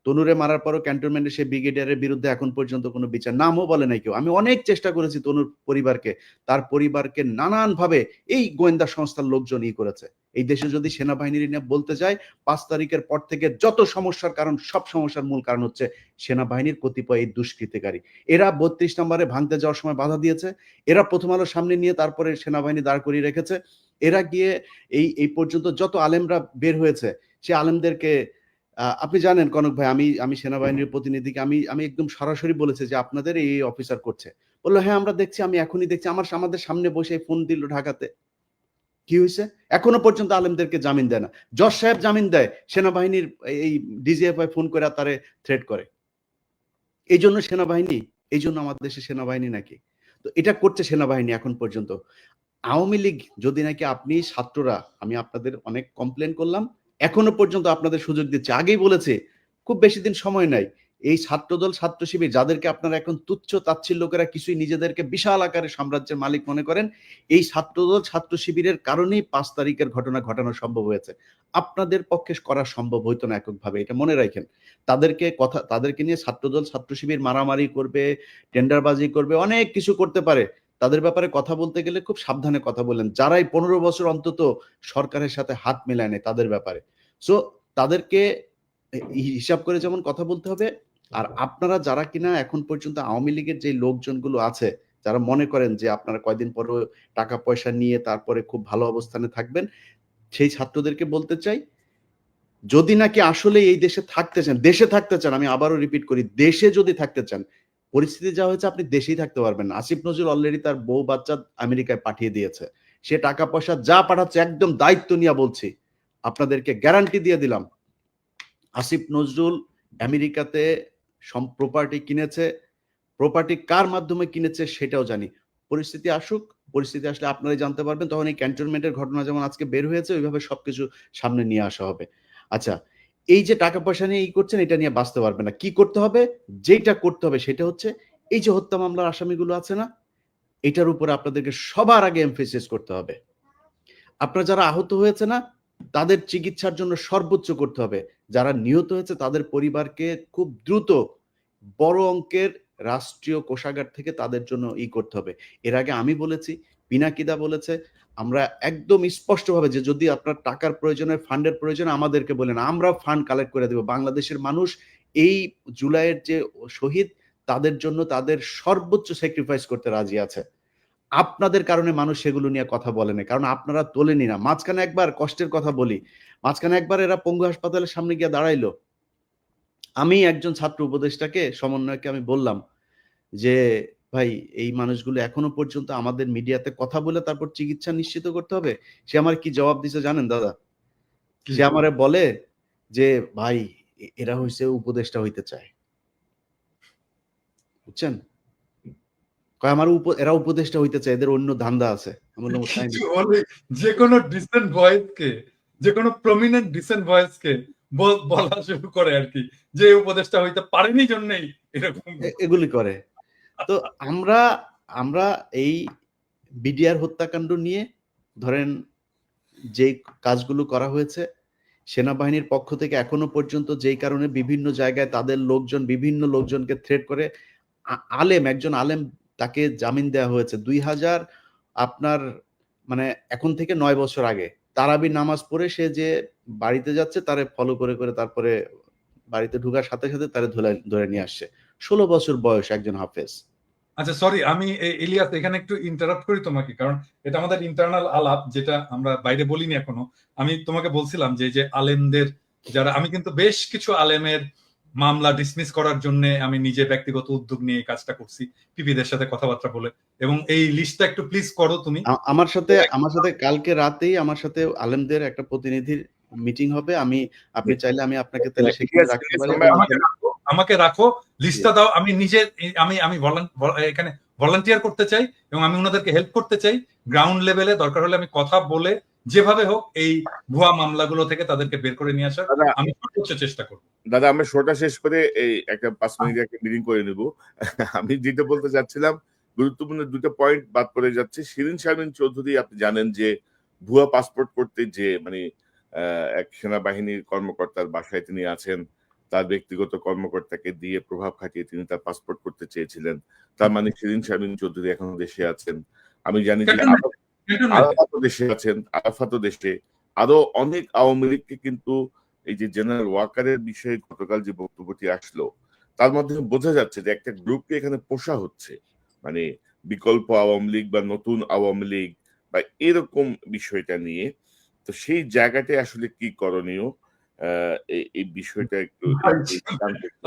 তনুরে মারার পরও ক্যান্টনমেন্টের সেই ব্রিগেডিয়ারের বিরুদ্ধে এখন পর্যন্ত কোনো বিচার, নামও বলে নাই কেউ। আমি অনেক চেষ্টা করেছি তনুর পরিবারকে, তার পরিবারকে নানানভাবে এই গোয়েন্দা সংস্থার লোকজন করেছে। এই দেশে যদি সেনাবাহিনীর নিয়ে বলতে যাই, ৫ তারিখের পর থেকে যত সমস্যার কারণ, সব সমস্যার মূল কারণ হচ্ছে সেনাবাহিনীর কতিপয় এই দুষ্কৃতিকারী। এরা ৩২ নম্বরে ভাঙতে যাওয়ার সময় বাধা দিয়েছে। এরা প্রথম আলোর সামনে নিয়ে তারপরে সেনাবাহিনী দাঁড় করিয়ে রেখেছে। এরা গিয়ে এই পর্যন্ত যত আলেমরা বের হয়েছে, সে আলেমদেরকে আপনি জানেন কনক ভাই, আমি সেনাবাহিনীর প্রতিনিধিকে আমি একদম সরাসরি বলেছি যে আপনাদের এই অফিসার করছে। বললো হ্যাঁ আমরা দেখছি, আমি এখনই দেখছি। আমাদের সামনে বসে ফোন দিল ঢাকাতে। কি হয়েছে? এখনো পর্যন্ত আলেমদেরকে জামিন দেয় না। জজ সাহেব জামিন দেয়, সেনাবাহিনীর এই ডিজিএফআই ফোন করে তারে থ্রেট করে। এই জন্য সেনাবাহিনী, এই জন্য আমাদের দেশে সেনাবাহিনী নাকি? তো এটা করছে সেনাবাহিনী এখন পর্যন্ত। আওয়ামী লীগ যদি নাকি আপনি ছাত্ররা, আমি আপনাদের অনেক কমপ্লেন করলাম, এখনো পর্যন্ত আপনাদের সুযোগ দিচ্ছে। আগেই বলেছে খুব বেশি দিন সময় নাই। এই ছাত্রদল, ছাত্র শিবির যাদেরকে আপনারা এখন তুচ্ছ তাচ্ছিল্য করে কিছুই নিজেদেরকে বিশাল আকারে সাম্রাজ্যের মালিক মনে করেন, এই ছাত্রদল, ছাত্র শিবিরের কারণেই ৫ তারিখের ঘটনা ঘটানো সম্ভব হয়েছে। আপনাদের পক্ষে করা সম্ভব হইতো না এককভাবে, এটা মনে রাখেন। তাদেরকে নিয়ে ছাত্রদল, ছাত্র শিবির মারামারি করবে, টেন্ডারবাজি করবে, অনেক কিছু করতে পারে। তাদের ব্যাপারে কথা বলতে গেলে খুব সাবধানে কথা বলেন। যারাই ১৫ বছর অন্তত সরকারের সাথে হাত মেলায় নেয় তাদের ব্যাপারে। সো তাদেরকে হিসাব করে যেমন কথা বলতে হবে। আর আপনারা যারা কিনা এখন পর্যন্ত আওয়ামী লীগের যে লোকজনগুলো আছে, যারা মনে করেন যে আপনারা কয়দিন পরে টাকা পয়সা নিয়ে তারপরে খুব ভালো অবস্থানে থাকবেন, সেই ছাত্রদেরকে বলতে চাই, যদি নাকি আসলে এই দেশে থাকতে চান, আমি আবারও রিপিট করি, দেশে যদি থাকতে চান, পরিস্থিতি যা হয়েছে আপনি দেশেই থাকতে পারবেন না। আসিফ নজরুল অলরেডি তার বউ বাচ্চা আমেরিকায় পাঠিয়ে দিয়েছে। সে টাকা পয়সা যা পাঠাচ্ছে একদম দায়িত্ব নিয়ে বলছি, আপনাদেরকে গ্যারান্টি দিয়ে দিলাম, আসিফ নজরুল আমেরিকাতে প্রপার্টি কিনেছে। প্রপার্টি কার মাধ্যমে কিনেছে সেটাও জানি। পরিস্থিতি আসুক, পরিস্থিতি আসলে আপনারাই জানতে পারবেন। তখন এই ক্যান্টনমেন্টের ঘটনা যেমন আজকে বের হয়েছে, ওইভাবে সবকিছু সামনে নিয়ে আসা হবে। আচ্ছা, এই যে টাকা পয়সা নিয়ে করছেন, এটা নিয়ে বাঁচতে পারবে না। কি করতে হবে? যেটা করতে হবে সেটা হচ্ছে এই যে হত্যা মামলার আসামিগুলো আছে না, এটার উপরে আপনাদেরকে সবার আগে এমফেসিস করতে হবে। আপনারা যারা আহত হয়েছে না, তাদের চিকিৎসার জন্য সর্বোচ্চ করতে হবে। যারা নিহত হয়েছে তাদের পরিবারকে খুব দ্রুত বড় অঙ্কের রাষ্ট্রীয় কোষাগার থেকে তাদের জন্য করতে হবে। এর আগে আমি বলেছি, পিনাকিদা বলেছে, আমরা একদম স্পষ্টভাবে যে যদি আপনার টাকার প্রয়োজন হয়, ফান্ডের প্রয়োজন আমাদেরকে বলেন, আমরা ফান্ড কালেক্ট করে দেব। বাংলাদেশের মানুষ এই জুলাইয়ের যে শহীদ, তাদের জন্য তাদের সর্বোচ্চ স্যাক্রিফাইস করতে রাজি আছে। আপনাদের কারণে মানুষ সেগুলো নিয়ে কথা বলে না, কারণ আপনারা তোলেনি না। মাঝখানে একবার কষ্টের কথা বলি, মাঝখানে একবার এরা পঙ্গু হাসপাতালের সামনে গিয়ে দাঁড়াইলো। আমি একজন ছাত্র উপদেষ্টাকে, সমন্বয়কে আমি বললাম যে ভাই এই মানুষগুলো এখনো পর্যন্ত আমাদের মিডিয়াতে কথা বলে তারপর চিকিৎসা নিশ্চিত করতে হবে। সে আমার কি জবাব দিছে জানেন দাদা? সে আমারে বলে যে ভাই এরা হইছে উপদেষ্টা হইতে চায়, বুঝছেন? কয় আমার এরা উপদেষ্টা হইতে চায়, এদের অন্য ধান্দা আছে। আমি বললাম তাই নাকি?
যে কোনো ডিসেন্ট ভয়েসকে, যে কোনো প্রমিনেন্ট ডিসেন্ট ভয়েসকে বলা শুরু করে আর কি, যে উপদেষ্টা হইতে পারেনি জন্যই এরকম
এগুলি করে। তো আমরা এই বিডিআর হত্যাকাণ্ড নিয়ে ধরেন যে কাজগুলো করা হয়েছে, সেনাবাহিনীর পক্ষ থেকে এখনো পর্যন্ত যেই কারণে বিভিন্ন জায়গায় তাদের লোকজন বিভিন্ন লোকজনকে থ্রেট করে, আলেম, একজন আলেম, তাকে জামিন দেওয়া হয়েছে 2000 আপনার মানে এখন থেকে 9 বছর আগে। তারাবির নামাজ পড়ে সে যে বাড়িতে যাচ্ছে তারে ফলো করে করে তারপরে বাড়িতে ঢোকার সাথে সাথে তারে ধরে নিয়ে আসছে। 16 বছর বয়স একজন হাফেজ।
আচ্ছা সরি, আমি ইলিয়াস এখানে একটু ইন্টারাপ্ট করি তোমাকে, কারণ এটা আমাদের ইন্টারনাল আলাপ, যেটা আমরা বাইরে বলিনি এখনো। আমি তোমাকে বলছিলাম যে যে আলেমদের যারা, আমি কিন্তু বেশ কিছু আলেমের মামলা ডিসমিস করার জন্য আমি নিজে ব্যক্তিগত উদ্যোগ নিয়ে এই কাজটা করছি, পিপিদের সাথে কথাবার্তা বলে, এবং এই লিস্টটা একটু প্লিজ করো তুমি।
আমার সাথে কালকে রাতেই আমার সাথে আলেমদের একটা প্রতিনিধির মিটিং হবে। আপনি চাইলে আমি আপনাকে তাহলে সেখানে রাখতে পারি।
আমাকে রাখো, লিস্টটা দাও। আমি নিজে আমি আমি এখানে ভলান্টিয়ার করতে চাই এবং আমি ওনাদেরকে হেল্প করতে চাই। গ্রাউন্ড লেভেলে দরকার হলে আমি কথা বলে যেভাবে হোক এই ভুয়া মামলাগুলো থেকে তাদেরকে বের করে নিয়ে আসার আমি সর্বোচ্চ চেষ্টা করব।
দাদা আমরা শোটা শেষ করে এই একটা 5 মিনিট একটা মিটিং করে নেব। আমি যেটা বলতে চাচ্ছিলাম, গুরুত্বপূর্ণ দুটো পয়েন্ট বাদ পড়ে যাচ্ছে। শিরিন শারমিন চৌধুরী, আপনি জানেন যে ভুয়া পাসপোর্ট করতে যে মানে এক সেনাবাহিনীর কর্মকর্তার বাসায় তিনি আছেন, তার ব্যক্তিগত কর্মকর্তাকে দিয়ে প্রভাব খাটিয়ে তিনি তার পাসপোর্ট করতে চেয়েছিলেন। তার মানে শিরিন শারমিন চৌধুরী এখনো দেশে আছেন। আমি জানি যে আরাফাতও দেশে আছেন, আরাফাতও দেশে। আরো অনেক আওয়ামী লীগকে কিন্তু এই যে জেনারেল ওয়াকারের বিষয়ে গতকাল যে বক্তব্যটি আসলো, তার মাধ্যমে বোঝা যাচ্ছে যে একটা গ্রুপকে এখানে পোষা হচ্ছে, মানে বিকল্প আওয়ামী লীগ বা নতুন আওয়ামী লীগ বা এরকম বিষয়টা নিয়ে। তো সেই জায়গাটায় আসলে কি করণীয়, এই বিষয়টা একটু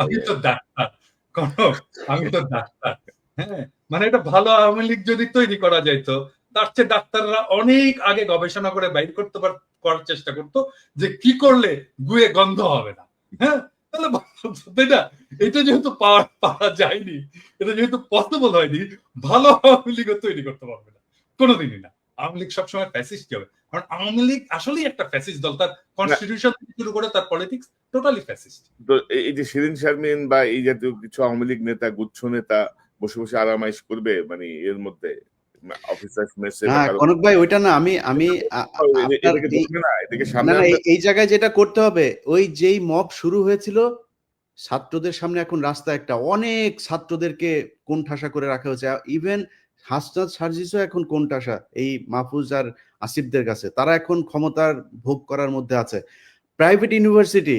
আমি তো ডাক্তার, আমি তো ডাক্তার। হ্যাঁ, মানে এটা ভালো আওয়ামী লীগ যদি তৈরি করা যাইতো, তার চেয়ে ডাক্তাররা অনেক আগে গবেষণা করে বাইর করতে করার চেষ্টা করতো যে কি করলে গুয়ে গন্ধ হবে না। হ্যাঁ, তাহলে তাই না? এটা যেহেতু পাওয়া যায়নি, এটা যেহেতু পসিবল হয়নি, ভালো আওয়ামী লীগও তৈরি করতে পারবে না কোনোদিনই না। আওয়ামী লীগ সবসময় ফ্যাসিস্ট হবে, কারণ আওয়ামী লীগ আসলেই একটা ফ্যাসিস্ট দল। তার কনস্টিটিউশন থেকে শুরু করে তার পলিটিক্স টোটালি ফ্যাসিস্ট।
তো এই যে শিরিন শারমিন বা এই জাতীয় কিছু আওয়ামী লীগ নেতা, গুচ্ছ নেতা বসে বসে আরামাইশ করবে মানে এর মধ্যে অফিসার্স মেসে
না কনক ভাই, ওইটা না। আমি এই জায়গায় যেটা করতে হবে, ওই যেই মব শুরু হয়েছিল ছাত্রদের সামনে, এখন রাস্তা একটা অনেক ছাত্রদেরকে কোণঠাসা করে রাখা হয়েছে। ইভেন হাসনাত সার্জিসও এখন কোণঠাসা এই মাহফুজ আর আসিফদের কাছে। তারা এখন ক্ষমতার ভোগ করার মধ্যে আছে। প্রাইভেট ইউনিভার্সিটি,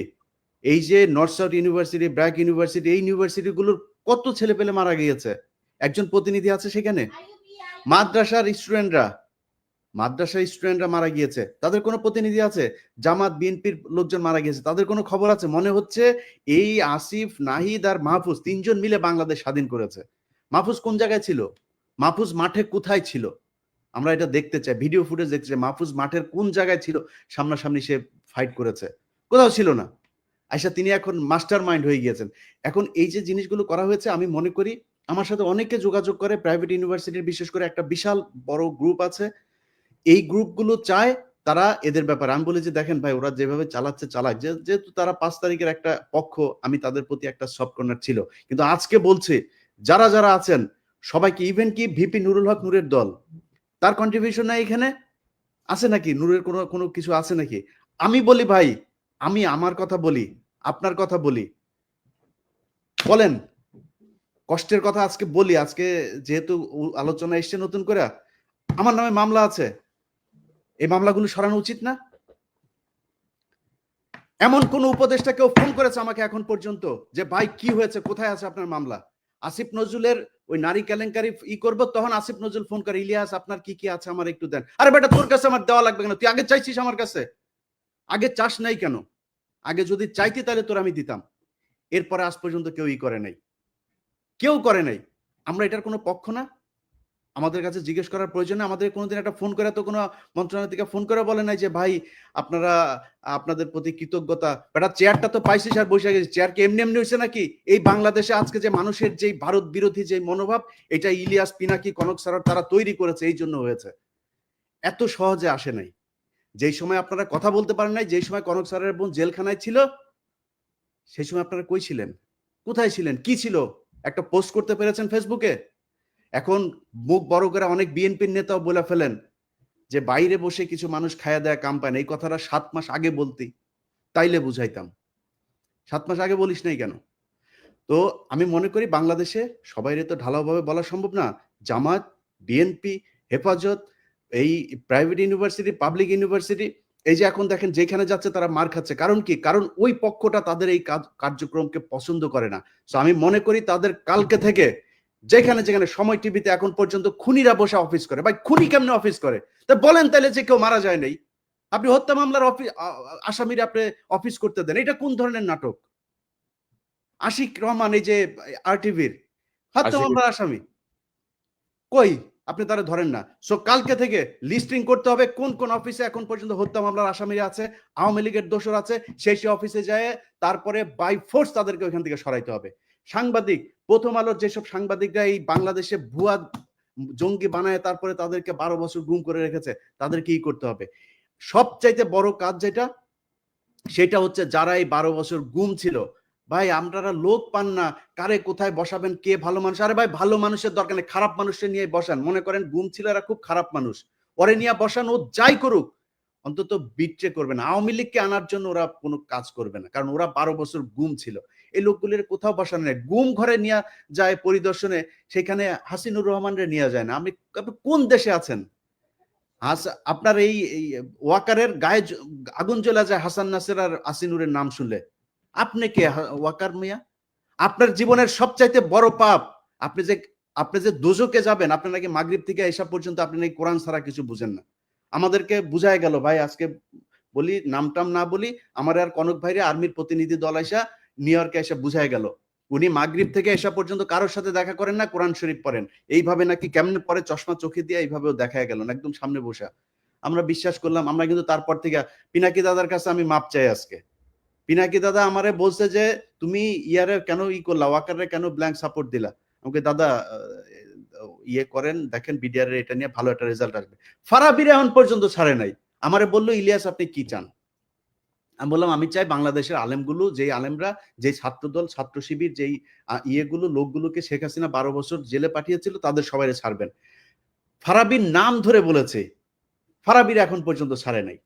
এই যে north south university, BRAC university, এই ইউনিভার্সিটিগুলোর কত ছেলে পেলে মারা গিয়েছে। একজন প্রতিনিধি আছে সেখানে। মাদ্রাসার স্টুডেন্টরা মারা গিয়েছে, তাদের কোনো প্রতিনিধি আছে? জামাত বিএনপির লোকজন মারা গিয়েছে, তাদের কোনো খবর আছে? মনে হচ্ছে এই আসিফ, নাহিদ আর মাহফুজ তিনজন মিলে বাংলাদেশ স্বাধীন করেছে। মাহফুজ কোন জায়গায় ছিল? মাহফুজ মাঠে কোথায় ছিল? আমরা এটা দেখতে চাই, ভিডিও ফুটেজ দেখতে চাই। মাহফুজ মাঠের কোন জায়গায় ছিল? সামনাসামনি সে ফাইট করেছে? কোথাও ছিল না। আচ্ছা, তিনি এখন মাস্টার মাইন্ড হয়ে গিয়েছেন। এখন এই যে জিনিসগুলো করা হয়েছে, আমি মনে করি আমার সাথে অনেকে যোগাযোগ করে প্রাইভেট ইউনিভার্সিটির, বিশেষ করে একটা বিশাল বড় গ্রুপ আছে। এই গ্রুপগুলো চায় তারা এদের ব্যাপারে, আমি বলি যে দেখেন ভাই, ওরা যেভাবে চালাচ্ছে চালাক, যেহেতু তারা 5 তারিখের একটা পক্ষ, আমি তাদের প্রতি একটা সফট কর্নার ছিল। কিন্তু আজকে বলছে যারা যারা আছেন সবাইকে, ইভেন কি ভিপি নুরুল হক নূরের দল, তার কন্ট্রিবিউশন নাই এখানে আছে নাকি? নূরের কোনো কিছু আছে নাকি? আমি বলি ভাই, আমি আমার কথা বলি, আপনার কথা বলি, বলেন কষ্টের কথা আজকে বলি। আজকে যেহেতু আলোচনা এসছে নতুন করে, আমার নামে মামলা আছে, এই মামলাগুলো সরানো উচিত না? এমন কোন উপদেষ্টা কেউ ফোন করেছে আমাকে এখন পর্যন্ত যে ভাই কি হয়েছে, কোথায় আছে আপনার মামলা? আসিফ নজরুলের ওই নারী কেলেঙ্কারি করব, তখন আসিফ নজরুল ফোন করে, ইলিয়াস আপনার কি কি আছে আমার একটু দেন। আরে বেটা, তোর কাছে আমার দেওয়া লাগবে কেন? তুই আগে চাইছিস আমার কাছে? আগে চাস নাই কেন? আগে যদি চাইতি তাহলে তোর আমি দিতাম। এরপরে আজ পর্যন্ত কেউ করে নাই, কেউ করে নাই। আমরা এটার কোনো পক্ষ না, আমাদের কাছে জিজ্ঞেস করার প্রয়োজন নেই। আমাদের কোনোদিন একটা ফোন করে তো কোনো মন্ত্রণালয় থেকে ফোন করে বলে নাই যে ভাই আপনারা, আপনাদের প্রতি কৃতজ্ঞতা, বেটা চেয়ারটা তো পাইছিস আর বসে গেছিস। চেয়ার কি এমনি এমনি হয়েছে নাকি? এই বাংলাদেশে আজকে যে মানুষের যে ভারত বিরোধী যে মনোভাব, এটা ইলিয়াস, পিনাকি, কনক স্যার তারা তৈরি করেছে, এই জন্য হয়েছে। এত সহজে আসে নাই। যেই সময় আপনারা কথা বলতে পারেন নাই, যেই সময় কনক স্যারের বোন জেলখানায় ছিল, সেই সময় আপনারা কই ছিলেন? কোথায় ছিলেন? কি ছিল? একটা পোস্ট করতে পেরেছেন ফেসবুকে? এখন মুখ বড় করে অনেক বিএনপির নেতাও বলে ফেলেন যে বাইরে বসে কিছু মানুষ খায়া দেয়া কাম পায় না। এই কথাটা 7 মাস আগে বলতি, তাইলে বুঝাইতাম। 7 মাস আগে বলিস নাই কেন? তো আমি মনে করি বাংলাদেশে সবাইরে তো ঢালাওভাবে বলা সম্ভব না। জামাত, বিএনপি, হেফাজত, এই প্রাইভেট ইউনিভার্সিটি, পাবলিক ইউনিভার্সিটি, এই যে এখন দেখেন যেখানে যাচ্ছে তারা মার খাচ্ছে। কারণ কি? কারণ ওই পক্ষটা তাদের এই কার্যক্রমকে পছন্দ করে না। সো আমি মনে করি তাদের কালকে থেকে যেখানে সময় টিভিতে এখন পর্যন্ত খুনিরা বসে অফিস করে। ভাই খুনি কেমনে অফিস করে? তা বলেন তাইলে যে কেউ মারা যায় নাই। আপনি হত্যা মামলার আসামিরা আপনি অফিস করতে দেন। এটা কোন ধরনের নাটক? আশিক রহমান এই যে RTVর হত্যা
আশিক
মামলার আসামি কই? আপনি তারা ধরেন না। সো কালকে থেকে লিস্টিং করতে হবে কোন অফিসে এখন পর্যন্ত হত্যা মামলার আসামিরা আছে, আওয়ামী লীগের দোসর আছে, সেই অফিসে যায় তারপরে বাই ফোর্স তাদেরকে ওইখান থেকে সরাইতে হবে। সাংবাদিক, প্রথম আলোর যেসব সাংবাদিকরা এই বাংলাদেশে ভুয়া জঙ্গি বানায় তারপরে তাদেরকে 12 বছর গুম করে রেখেছে, তাদেরকে কি করতে হবে? সবচাইতে বড় কাজ যেটা, সেটা হচ্ছে যারা এই 12 বছর গুম ছিল, ভাই আপনারা লোক পান না, কারে কোথায় বসাবেন, কে ভালো মানুষ? আরে ভাই ভালো মানুষের দরকার নেই, খারাপ মানুষের নিয়ে বসান। মনে করেন গুম ছিল এরা খুব খারাপ মানুষ, ওরে নিয়ে বসান, ও যাই করুক অন্তত বিট্রে করবে না। আওয়ামী লীগকে আনার জন্য ওরা কোনো কাজ করবে না, কারণ ওরা 12 বছর গুম ছিল। এই লোকগুলির কোথাও বসানো নেই। গুম ঘরে নিয়ে যায় পরিদর্শনে, সেখানে হাসিনুর রহমানরে নিয়ে যায় না। আপনি কোন দেশে আছেন? আপনার এই ওয়াকারের গায়ে আগুন জ্বলা যায় হাসান নাসের আর আসিনুরের নাম শুনলে। আপনি কে ওয়াকার মিয়া? আপনার জীবনের সবচাইতে বড় পাপ, আপনি যে দোজকে যাবেন, আপনি নাকি মাগরিব থেকে এসা পর্যন্ত আপনি নাকি কোরআন ছাড়া কিছু বুঝেন না। আমাদেরকে বুঝায় গেল ভাই, আজকে বলি নামটাম না বলি, আমার আর কনক ভাইরে আর্মির প্রতিনিধি দল আইসা নিউ ইয়র্কে এসে বুঝায় গেল উনি মাগরিব থেকে এসা পর্যন্ত কারোর সাথে দেখা করেন না, কোরআন শরীফ পড়েন। এইভাবে নাকি কেমনে পরে চশমা চোখে দিয়ে এইভাবেও দেখা গেল না, একদম সামনে বসা। আমরা বিশ্বাস করলাম। আমরা কিন্তু তারপর থেকে পিনাকি দাদার কাছে আমি মাপ চাই আজকে। পিনাকি দাদা আমারে বলছে যে তুমি ইয়ারে কেন করলা, ওয়াকারে কেন ব্ল্যাঙ্ক সাপোর্ট দিলা? আমাকে দাদা ইয়ে করেন, দেখেন বিডিআর এর এটা নিয়ে ভালো একটা রেজাল্ট আসবে। ফারাবির এখন পর্যন্ত ছাড়ে নাই। আমারে বললো ইলিয়াস আপনি কি চান? আমি বললাম আমি চাই বাংলাদেশের আলেমগুলো, যেই আলেমরা, যেই ছাত্রদল, ছাত্র শিবির, যেই লোকগুলোকে শেখ হাসিনা 12 বছর জেলে পাঠিয়েছিল, তাদের সবাই ছাড়বেন। ফারাবির নাম ধরে বলেছে, ফারাবির এখন পর্যন্ত ছাড়ে নাই।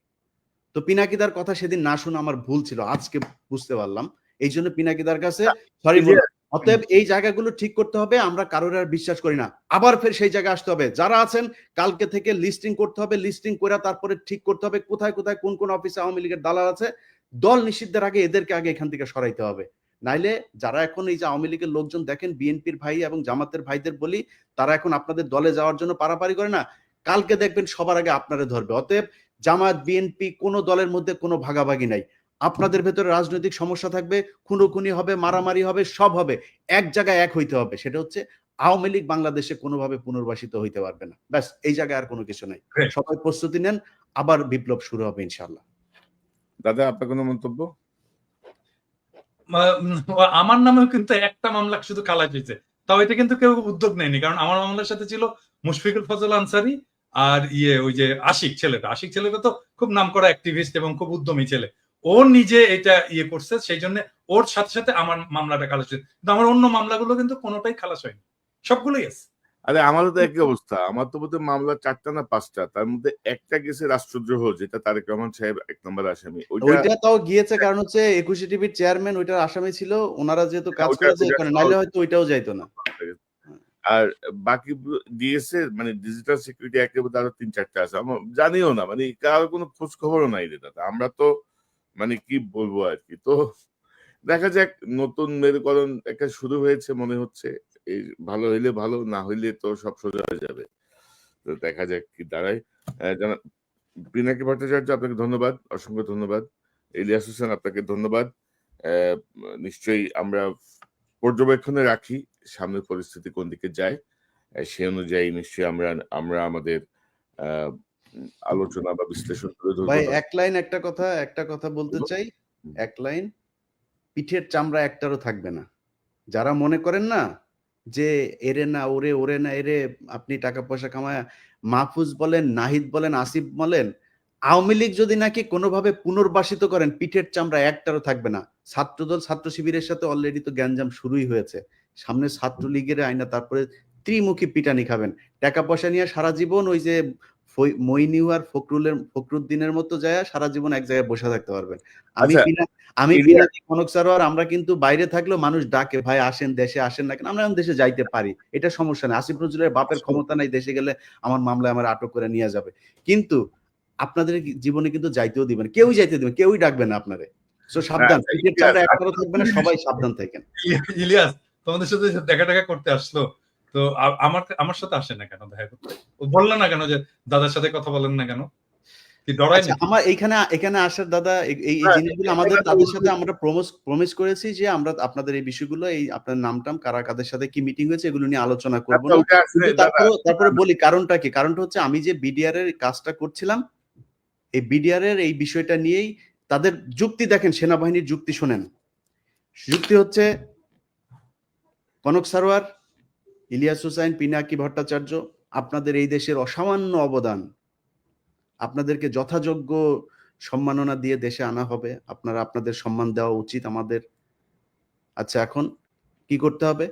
তো পিনাকিদার কথা সেদিন না শুনে আমার ভুল ছিল, আজকে বুঝতে পারলাম। এই জন্য পিনাকিদার কাছে সরি বল। অতএব এই জায়গাগুলো ঠিক করতে হবে। আমরা কারোর আর বিশ্বাস করি না, আবার ফের সেই জায়গায় আসতে হবে। যারা আছেন কালকে থেকে লিস্টিং করতে হবে, লিস্টিং করে তারপরে ঠিক করতে হবে কোথায় কোন অফিসে আওয়ামী লীগের দালাল আছে। দল নিষিদ্ধের আগে এদেরকে আগে এখান থেকে সরাইতে হবে। নাইলে যারা এখন এই যে আওয়ামী লীগের লোকজন দেখেন, বিএনপির ভাই এবং জামাতের ভাইদের বলি, তারা এখন আপনাদের দলে যাওয়ার জন্য পারাপারি করে না, কালকে দেখবেন সবার আগে আপনারে ধরবে। অতএব জামাত, বিএনপি কোনো দলের মধ্যে কোনো ভাগাভাগি নাই। আপনাদের ভেতরে রাজনৈতিক সমস্যা থাকবে, খুনোখুনি হবে, মারামারি হবে, সব হবে, এক জায়গায় এক হইতে হবে। সেটা হচ্ছে আওয়ামী লীগ বাংলাদেশে কোনোভাবে পুনর্বাসিত হইতে পারবে না। ব্যাস, এই জায়গায় আর কোনো কিছু নাই। সবাই প্রস্তুতি নেন, আবার বিপ্লব শুরু হবে ইনশাল্লাহ।
দাদা আপনার কোনো মন্তব্য?
আমার নামেও কিন্তু একটা মামলা শুধু খালাস হয়েছে, তাও এটা কিন্তু কেউ উদ্যোগ নেয়নি। কারণ আমার মামলার সাথে ছিল মুশফিকুল ফজল আনসারী আর ওই যে আশিক ছেলেটা তো খুব নামকরা অ্যাক্টিভিস্ট এবং খুব উদ্যমী ছেলে। ও নিজে এটা করছে, সেই জন্য ওর সাথে সাথে আমার মামলাটা খালাস হয়েছে। কিন্তু আমার অন্য মামলাগুলো কিন্তু কোনোটাই খালাস হয়নি, সবগুলোই আছে।
আরে আমারও তো একই অবস্থা। আমার তো বোধহয় মামলা 4টা না 5টা, তার মধ্যে একটা গেছে রাষ্ট্রদ্রোহ, যেটা তারেক রহমান সাহেব 1 নম্বর আসামি।
ওইটা তাও গিয়েছে, কারণ হচ্ছে 21 টিভির চেয়ারম্যান ওইটার আসামি ছিল, ওনারা যেহেতু কাজ করেছে, নাইলে হয়তো ওইটাও যাইতো না।
আর বাকি দিয়েছে মানে ডিজিটাল সিকিউরিটি অ্যাক্টের মধ্যে আরো 3-4টা আছে, আমরা জানিও না, মানে কারো কোনো খোঁজ খবরও নাই রে দাদা। আমরা তো মানে কি বলবো আর কি। তো দেখা যাক, নতুন মেরুকরণ একটা শুরু হয়েছে মনে হচ্ছে। এই ভালো হইলে ভালো, না হইলে তো সব সোজা হয়ে যাবে। তো দেখা যাক কি দাঁড়ায়। পিনাকি ভট্টাচার্য আপনাকে ধন্যবাদ, অসংখ্য ধন্যবাদ। ইলিয়াস হোসেন আপনাকে ধন্যবাদ। নিশ্চয়ই আমরা পর্যবেক্ষণে রাখি সামনের পরিস্থিতি কোন দিকে যায়, সে অনুযায়ী নিশ্চয়ই আমরা আমাদের আলোচনা বা বিশ্লেষণ করে ধরবো।
ভাই একটা কথা বলতে চাই, এক লাইন, পিঠের চামড়া একটারও থাকবে না। যারা মনে করেন না যে এরে না ওরে না এরে, আপনি টাকা পয়সা কামায়, মাহফুজ বলেন, নাহিদ বলেন, আসিফ বলেন, আওয়ামী লীগ যদি নাকি কোনোভাবে পুনর্বাসিত করেন, পিঠের চামড়া একটারও থাকবে না। ছাত্রদল, ছাত্র শিবিরের সাথে অলরেডি তো গ্যাঞ্জাম শুরুই হয়েছে। সামনে ছাত্রলীগের আইনা, তারপরে ত্রিমুখী পিটানি খাবেন। টাকা পয়সা নিয়ে সারা জীবন ওই যে মইনিউর ফখরুদ্দিনের মতো যায় সারা জীবন এক জায়গায় বসে থাকতে পারবেন। আমি
আচ্ছা, ইলিয়াস,
পিনাকি কনক সারোয়ার আমরা কিন্তু বাইরে থাকলেও মানুষ ডাকে, ভাই আসেন দেশে, আসেন না কেন? আমরা এখন দেশে যাইতে পারি, এটা সমস্যা নেই। আসিফ নজরুলের বাপের ক্ষমতা নাই, দেশে গেলে আমার মামলায় আমার আটক করে নিয়ে যাবে। কিন্তু আপনাদের জীবনে কিন্তু যাইতেও দিবেন, কেউই যাইতে দিবেন, কেউই ডাকবে না আপনারে। সো সাবধান,
আচ্ছা,
পিঠের
ইলিয়াস,
চামড়া একবারও থাকবে না, সবাই সাবধান থাকেন।
ইলিয়াস তোমাদের সাথে দেখা দেখা করতে আসলো, তো আমার সাথে আসে না কেন দেখা করতে? ও বললো না কেন যে দাদার সাথে কথা বলেন না কেন? কি ডরায়
আচ্ছা,
নাকি?
আমার এখানে আসার দাদা এই
হ্যাঁ,
জিনিসগুলো
এটা
আমাদের
তো
তাদের সাথে আমরা প্রমিস করেছি যে আমরা আপনাদের এই বিষয়গুলো, এই আপনার নাম কারা কাদের সাথে কি মিটিং হয়েছে এগুলো নিয়ে আলোচনা করব
আচ্ছা,
না।
ওটা আসলে
কিন্তু
দাদা,
তারপরে বলি কারণটা কি? কারণটা হচ্ছে আমি যে বিডিআর এর কাজটা করছিলাম, এই বিডিআর এর এই বিষয়টা নিয়েই তাদের যুক্তি দেখেন, সেনাবাহিনীর যুক্তি শোনেন। যুক্তি হচ্ছে কনক সারোয়ার, ইলিয়াস হুসাইন, পিনাকি ভট্টাচার্য, আপনাদের এই দেশের অসামান্য অবদান, আপনাদেরকে যথাযোগ্য সম্মাননা দিয়ে দেশে আনা হবে, আপনারা আপনাদের সম্মান দেওয়া উচিত আমাদের। আচ্ছা, এখন কি করতে হবে?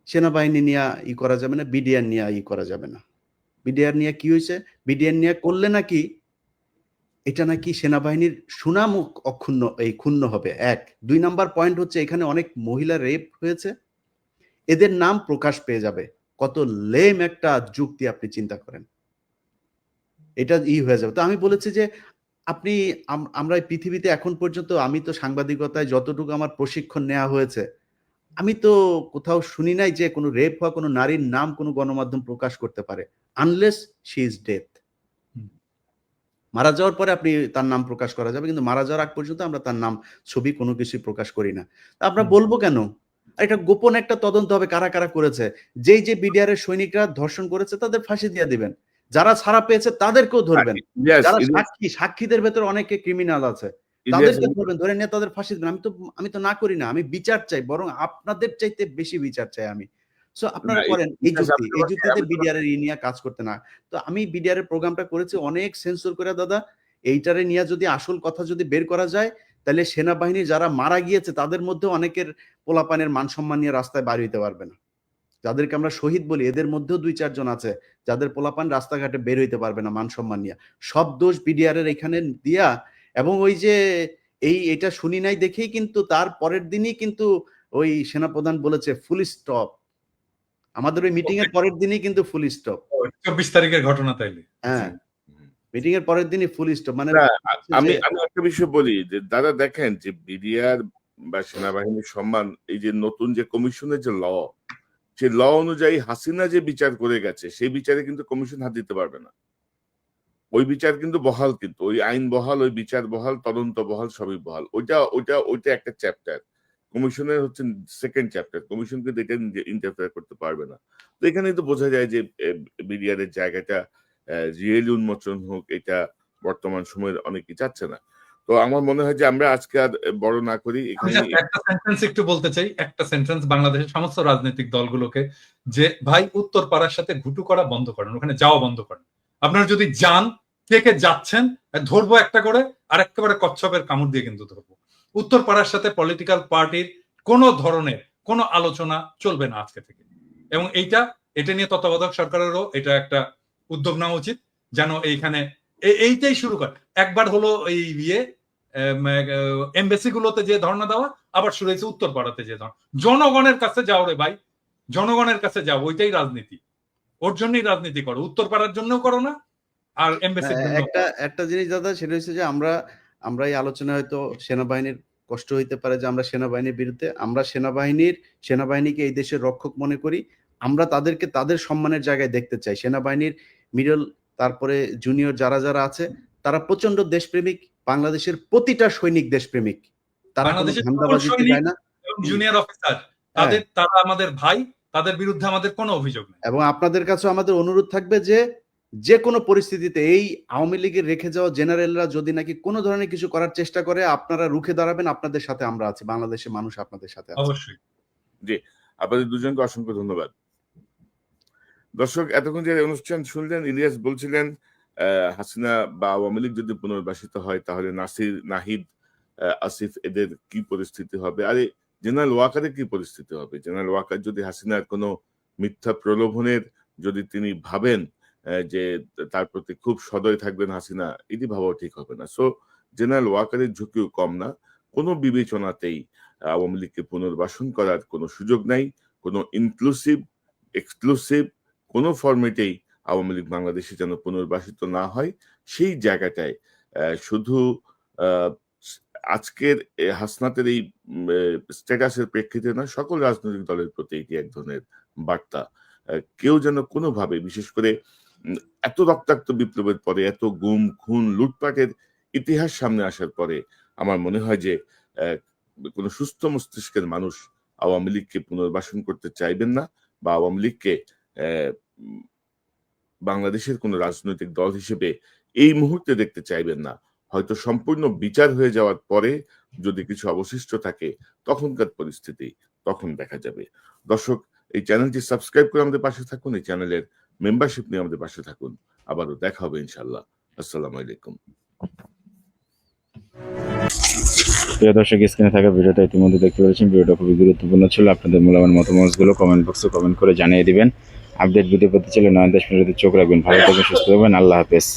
সেনাবাহিনী নিয়ে করা যাবে না, বিডিআর নিয়ে করা যাবে না। বিডিআর নিয়ে কি হয়েছে? বিডিআর নিয়ে করলে নাকি এটা নাকি সেনাবাহিনীর সুনাম ক্ষুণ্ণ হবে, ১। ২ নাম্বার পয়েন্ট হচ্ছে এখানে অনেক মহিলা রেপ হয়েছে, এদের নাম প্রকাশ পেয়ে যাবে। কত লেম একটা যুক্তি, আপনি চিন্তা করেন। এটা হয়ে যাবে। তো আমি বলেছি যে আপনি আমরা এই পৃথিবীতে এখন পর্যন্ত, আমি তো সাংবাদিকতায় যতটুকু আমার প্রশিক্ষণ নেওয়া হয়েছে, আমি তো কোথাও শুনি নাই যে কোনো রেপ হওয়া কোনো নারীর নাম কোনো গণমাধ্যম প্রকাশ করতে পারে, আনলেস শি ইজ ডেথ। মারা যাওয়ার পরে আপনি তার নাম প্রকাশ করা যাবে, কিন্তু মারা যাওয়ার আগ পর্যন্ত আমরা তার নাম, ছবি কোনো কিছুই প্রকাশ করি না। আমরা বলবো কেন? এটা গোপন একটা তদন্ত হবে, কারা কারা করেছে। যে বিডিআর এর সৈনিকরা ধর্ষণ করেছে তাদের ফাঁসি দিয়ে দিবেন, যারা ছাড়া পেয়েছে তাদেরকেও ধরবেন, যারা সাক্ষীদের ভেতরে অনেকে ক্রিমিনাল আছে
ইলিয়াস,
তাদেরকে ধরবেন, ধরে নিয়ে তাদের ফাঁসি দিবেন। আমি তো না করি না, আমি বিচার চাই, বরং আপনাদের চাইতে বেশি বিচার চাই আমি। সো আপনারা করেন এই যুক্তিতে বিডিআর এর নিয়ে কাজ করতে না। তো আমি বিডিআর এর প্রোগ্রামটা করেছি অনেক সেন্সর করে দাদা। এইটারে নিয়ে যদি আসল কথা যদি বের করা যায়, তাহলে সেনাবাহিনী যারা মারা গিয়েছে তাদের মধ্যে অনেকের পোলাপানের মান সম্মান নিয়ে রাস্তায় বার হইতে পারবে না। যাদেরকে আমরা শহীদ বলি এদের মধ্যেও ২-৪ জন আছে যাদের পোলাপান রাস্তাঘাটে বের হইতে পারবে না মান সম্মান নিয়ে। সব দোষ বিডিআর এর এখানে দিয়া, এবং ওই যে এটা শুনি নাই দেখেই কিন্তু তার পরের দিনই কিন্তু ওই সেনাপ্রধান বলেছে ফুল স্টপ। আমাদের ওই মিটিং এর পরের দিনই কিন্তু ফুল স্টপ।
২৪ তারিখের ঘটনা তাইলে?
হ্যাঁ, মিটিং এর পরের দিনই ফুল স্টপ। মানে
আমি একটা বিষয় বলি যে দাদা দেখেন যে বিডিআর বা সেনাবাহিনীর সম্মান, এই যে নতুন যে কমিশনের যে সেই ল অনুযায়ী হাসিনা যে বিচার করে গেছে সেই বিচারে কিন্তু কমিশন হাত দিতে পারবে না। ওই বিচার কিন্তু বহাল, কিন্তু ওই আইন বহাল, ওই বিচার বহাল, তদন্ত বহাল, সবই বহাল। ওইটা একটা চ্যাপ্টার। কমিশনের হচ্ছে সেকেন্ড চ্যাপ্টার। কমিশন কিন্তু এটা ইন্টারফেয়ার করতে পারবে না। তো এখানেই তো বোঝা যায় যে বিডিআর এর জায়গাটা রিয়েলি উন্মোচন হোক, এটা বর্তমান সময়ের অনেকে চাচ্ছে না। তো আমার মনে হয় যে আমরা আজকে আর বড় না করি,
আমি
এখানে
একটা সেন্টেন্স একটু বলতে চাই, একটা সেন্টেন্স বাংলাদেশের সমস্ত রাজনৈতিক দলগুলোকে, যে ভাই উত্তর পাড়ার সাথে ঘুটু করা বন্ধ করেন, ওখানে যাওয়া বন্ধ করেন। আপনারা যদি যান, কে কে যাচ্ছেন ধরবো একটা করে, আর একেবারে কচ্ছপের কামড় দিয়ে কিন্তু ধরবো। উত্তর পাড়ার সাথে পলিটিক্যাল পার্টির কোন ধরনের কোন আলোচনা চলবে না আজকে থেকে। এবং এটা নিয়ে তত্ত্বাবধায়ক সরকারেরও এটা একটা উদ্যোগ নেওয়া উচিত, যেন এইখানে এইটাই শুরু করে। একবার হলো এই এমবেসি গুলোতে যে ধর্ণা দেওয়া, আবার শুরু হয়েছে উত্তর পাড়াতে যে ধর্ণা। জনগণের কাছে যাও রে ভাই, জনগণের কাছে যাও, ওইটাই রাজনীতি। ওর জন্যই রাজনীতি করো, উত্তর পাড়ার জন্যও করো না, আর এমবেসির জন্য।
একটা জিনিস দাদা, সেটা হচ্ছে যে আমরা এই আলোচনায় হয়তো সেনাবাহিনীর কষ্ট হইতে পারে যে আমরা সেনাবাহিনীর বিরুদ্ধে, আমরা সেনাবাহিনীকে এই দেশের রক্ষক মনে করি। আমরা তাদেরকে তাদের সম্মানের জায়গায় দেখতে চাই। সেনাবাহিনীর মিডল, তারপরে জুনিয়র যারা আছে, তারা প্রচন্ড দেশপ্রেমিক। বাংলাদেশের প্রতিটা সৈনিক দেশপ্রেমিক, তারা কোনো ধান্দাবাজিতে যায় না।
জুনিয়র অফিসার তারা আমাদের ভাই, তাদের বিরুদ্ধে আমাদের কোনো অভিযোগ নেই।
এবং আপনাদের কাছে আমাদের অনুরোধ থাকবে যে কোনো পরিস্থিতিতে এই আওয়ামী লীগের রেখে যাওয়া জেনারেলরা যদি নাকি কোনো ধরনের কিছু করার চেষ্টা করে, আপনারা রুখে দাঁড়াবেন। আপনাদের সাথে আমরা আছি, বাংলাদেশের মানুষ আপনাদের সাথে আছে।
অবশ্যই।
জি, আপনাদের দুজনকে অসংখ্য ধন্যবাদ। দর্শক, এতক্ষণ যে অনুষ্ঠান শুনলেন, ইলিয়াস বলছিলেন হাসিনা বা আওয়ামী লীগ যদি পুনর্বাসিত হয় তাহলে নাসির, নাহিদ, আসিফ এদের কি পরিস্থিতি হবে, আরে জেনারেল ওয়াকারের কি পরিস্থিতি হবে। জেনারেল ওয়াকার যদি হাসিনার কোনো মিথ্যা প্রলোভনের যদি তিনি ভাবেন যে তার প্রতি খুব সদয় থাকবেন হাসিনা, এটি ভাবাও ঠিক হবে না। সো জেনারেল ওয়াকারের ঝুঁকিও কম না। কোনো বিবেচনাতেই আওয়ামী লীগকে পুনর্বাসন করার কোনো সুযোগ নাই। কোনো ইনক্লুসিভ, এক্সক্লুসিভ কোনো ফরম্যাটেই আওয়ামী লীগ বাংলাদেশে যেন পুনর্বাসিত না হয়, সেই জায়গাটায় শুধু আহ, আজকের হাসনাতের এই স্ট্যাটাসের প্রেক্ষিতে না, সকল রাজনৈতিক দলের প্রতি এটি এক ধরনের বার্তা। কেউ যেন কোনোভাবে, বিশেষ করে এত রক্তাক্ত বিপ্লবের পরে, এত গুম খুন লুটপাটের ইতিহাস সামনে আসার পরে আমার মনে হয় যে কোনো সুস্থ মস্তিষ্কের মানুষ আওয়ামী লীগকে পুনর্বাসন করতে চাইবেন না, বা আওয়ামী লীগকে বাংলাদেশের কোনো রাজনৈতিক দল হিসেবে এই মুহূর্তে দেখতে চাইবেন না। হয়তো সম্পূর্ণ বিচার হয়ে যাওয়ার পরে যদি কিছু অবশিষ্ট থাকে, তখনকার পরিস্থিতি তখন দেখা যাবে। দর্শক, এই চ্যানেলটি সাবস্ক্রাইব করে আমাদের পাশে থাকুন, এই চ্যানেলের মেম্বারশিপ নিয়ে আমাদের পাশে থাকুন। আবারও দেখা হবে ইনশাল্লাহ। আসসালামু আলাইকুম।
প্রিয় দর্শক, স্ক্রিনে থাকা ভিডিওটা ইতিমধ্যে দেখতে পেরেছেন। ভিডিওটা খুবই গুরুত্বপূর্ণ ছিল। আপনাদের মূল্যবান মতামতগুলো কমেন্ট বক্সে কমেন্ট করে জানিয়ে দিবেন। আপডেট ভিডিও পেতে চাইলে নয়ন দেশ চোখ রাখবেন। ভালো থাকবেন, সুস্থ থাকবেন। আল্লাহ হাফেজ।